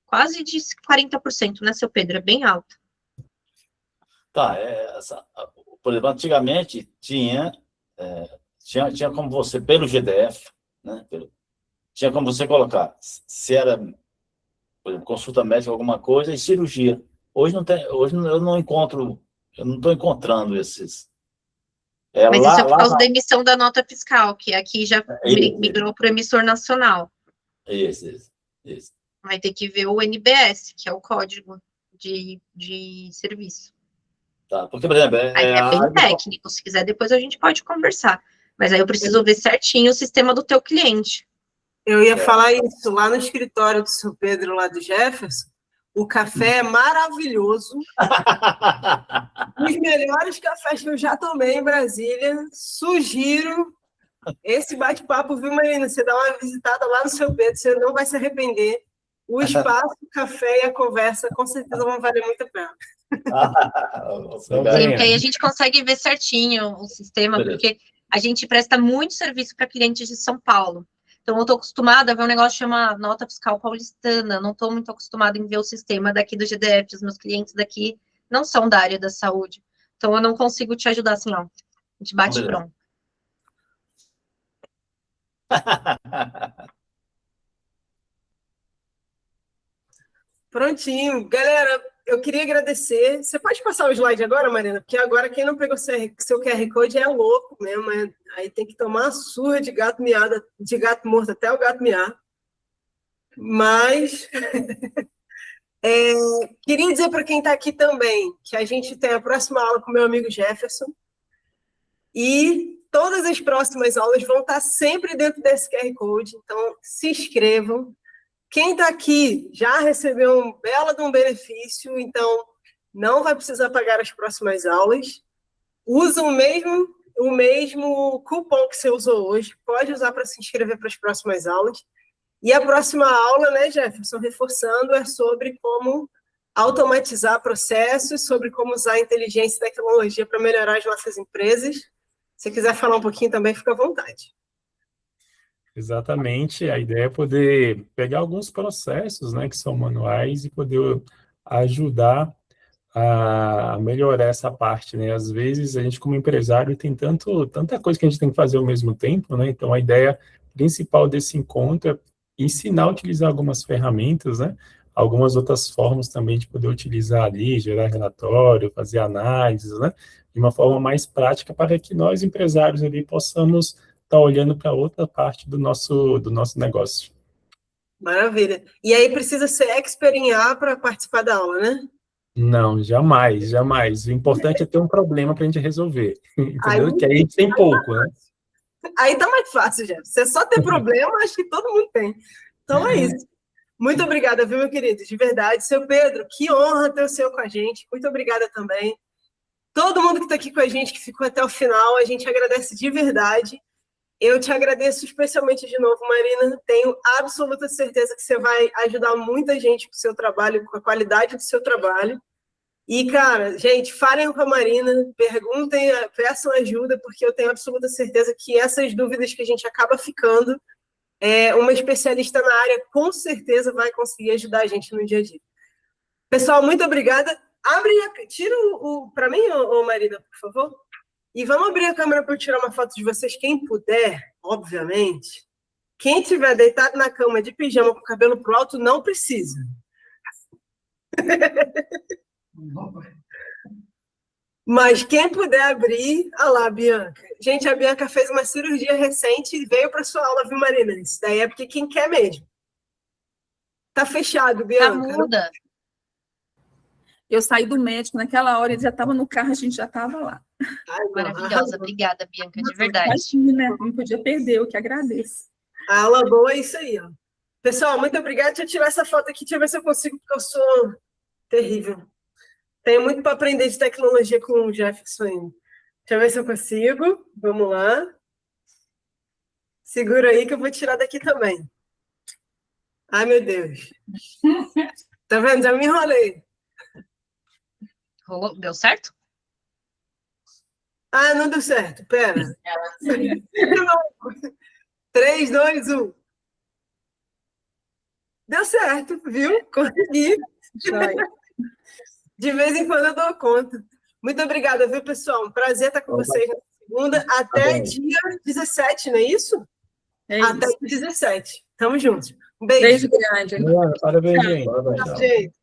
quase de 40%, né, seu Pedro? É bem alta. Tá, por exemplo, antigamente tinha como você, pelo GDF, né, tinha como você colocar se era, por exemplo, consulta médica, alguma coisa, e cirurgia. Hoje eu não estou encontrando esses. Mas isso é por causa da emissão da nota fiscal, que aqui já migrou para o emissor nacional. Isso. Vai ter que ver o NBS, que é o código de serviço. Tá, porque, por exemplo, é bem técnico, se quiser, depois a gente pode conversar. Mas aí eu preciso ver certinho o sistema do teu cliente. Eu ia falar isso lá no escritório do seu Pedro, lá do Jefferson. O café é maravilhoso. Os melhores cafés que eu já tomei em Brasília. Sugiro esse bate-papo, viu, Marina? Você dá uma visitada lá no seu Pedro, você não vai se arrepender. O espaço, o café e a conversa, com certeza, vão valer muito a pena. Sim, porque aí a gente consegue ver certinho o sistema, porque a gente presta muito serviço para clientes de São Paulo. Então, eu estou acostumada a ver um negócio que chama nota fiscal paulistana, não estou muito acostumada em ver o sistema daqui do GDF, os meus clientes daqui não são da área da saúde. Então, eu não consigo te ajudar assim, ó, de bate-pronto. Prontinho. Galera, eu queria agradecer. Você pode passar o slide agora, Marina? Porque agora quem não pegou seu QR Code é louco mesmo. Aí tem que tomar uma surra de gato miado, de gato morto até o gato miar. Mas queria dizer para quem está aqui também que a gente tem a próxima aula com o meu amigo Jefferson. E todas as próximas aulas vão estar sempre dentro desse QR Code. Então, se inscrevam. Quem está aqui já recebeu um belo de um benefício, então não vai precisar pagar as próximas aulas. Usa o mesmo cupom que você usou hoje, pode usar para se inscrever para as próximas aulas. E a próxima aula, né, Jefferson, reforçando, é sobre como automatizar processos, sobre como usar a inteligência e tecnologia para melhorar as nossas empresas. Se quiser falar um pouquinho também, fica à vontade. Exatamente, a ideia é poder pegar alguns processos, né, que são manuais e poder ajudar a melhorar essa parte, né? Às vezes a gente como empresário tem tanta coisa que a gente tem que fazer ao mesmo tempo, né? Então a ideia principal desse encontro é ensinar a utilizar algumas ferramentas, né? Algumas outras formas também de poder utilizar ali, gerar relatório, fazer análises, né? De uma forma mais prática para que nós empresários ali possamos estar olhando para outra parte do nosso negócio. Maravilha. E aí precisa ser expert em A para participar da aula, né? Não, jamais, jamais. O importante é ter um problema para a gente resolver, entendeu? Que aí a gente tem pouco, né? Aí tá mais fácil, já. Se é só ter problema, acho que todo mundo tem. Então é isso. Muito obrigada, viu, meu querido? De verdade. Seu Pedro, que honra ter o seu com a gente. Muito obrigada também. Todo mundo que está aqui com a gente, que ficou até o final, a gente agradece de verdade. Eu te agradeço especialmente de novo, Marina. Tenho absoluta certeza que você vai ajudar muita gente com o seu trabalho, com a qualidade do seu trabalho. E, cara, gente, falem com a Marina, perguntem, peçam ajuda, porque eu tenho absoluta certeza que essas dúvidas que a gente acaba ficando, uma especialista na área com certeza vai conseguir ajudar a gente no dia a dia. Pessoal, muito obrigada. Tira para mim, Marina, por favor. E vamos abrir a câmera para eu tirar uma foto de vocês, quem puder, obviamente. Quem estiver deitado na cama de pijama com o cabelo pro alto, não precisa. Mas quem puder abrir... Olha lá, Bianca. Gente, a Bianca fez uma cirurgia recente e veio para sua aula, viu, Marina? Isso daí é porque quem quer mesmo. Tá fechado, Bianca. Tá muda. Eu saí do médico naquela hora, ele já estava no carro, a gente já estava lá. Ai, Maravilhosa. Obrigada, Bianca, de verdade. Imagina, não podia perder, eu que agradeço. A aula boa é isso aí, ó. Pessoal, muito obrigada. Deixa eu tirar essa foto aqui, deixa eu ver se eu consigo, porque eu sou terrível. Tenho muito para aprender de tecnologia com o Jefferson ainda. Deixa eu ver se eu consigo. Vamos lá. Segura aí que eu vou tirar daqui também. Ai, meu Deus. Tá vendo? Já me enrolei. Deu certo? Ah, não deu certo. Pera. 3, 2, 1. Deu certo, viu? Consegui. De vez em quando eu dou conta. Muito obrigada, viu, pessoal? Um prazer estar com vocês na segunda. Até dia 17, não é isso? Até dia 17. Tamo juntos. Um beijo. Beijo grande. Parabéns, gente. Gente.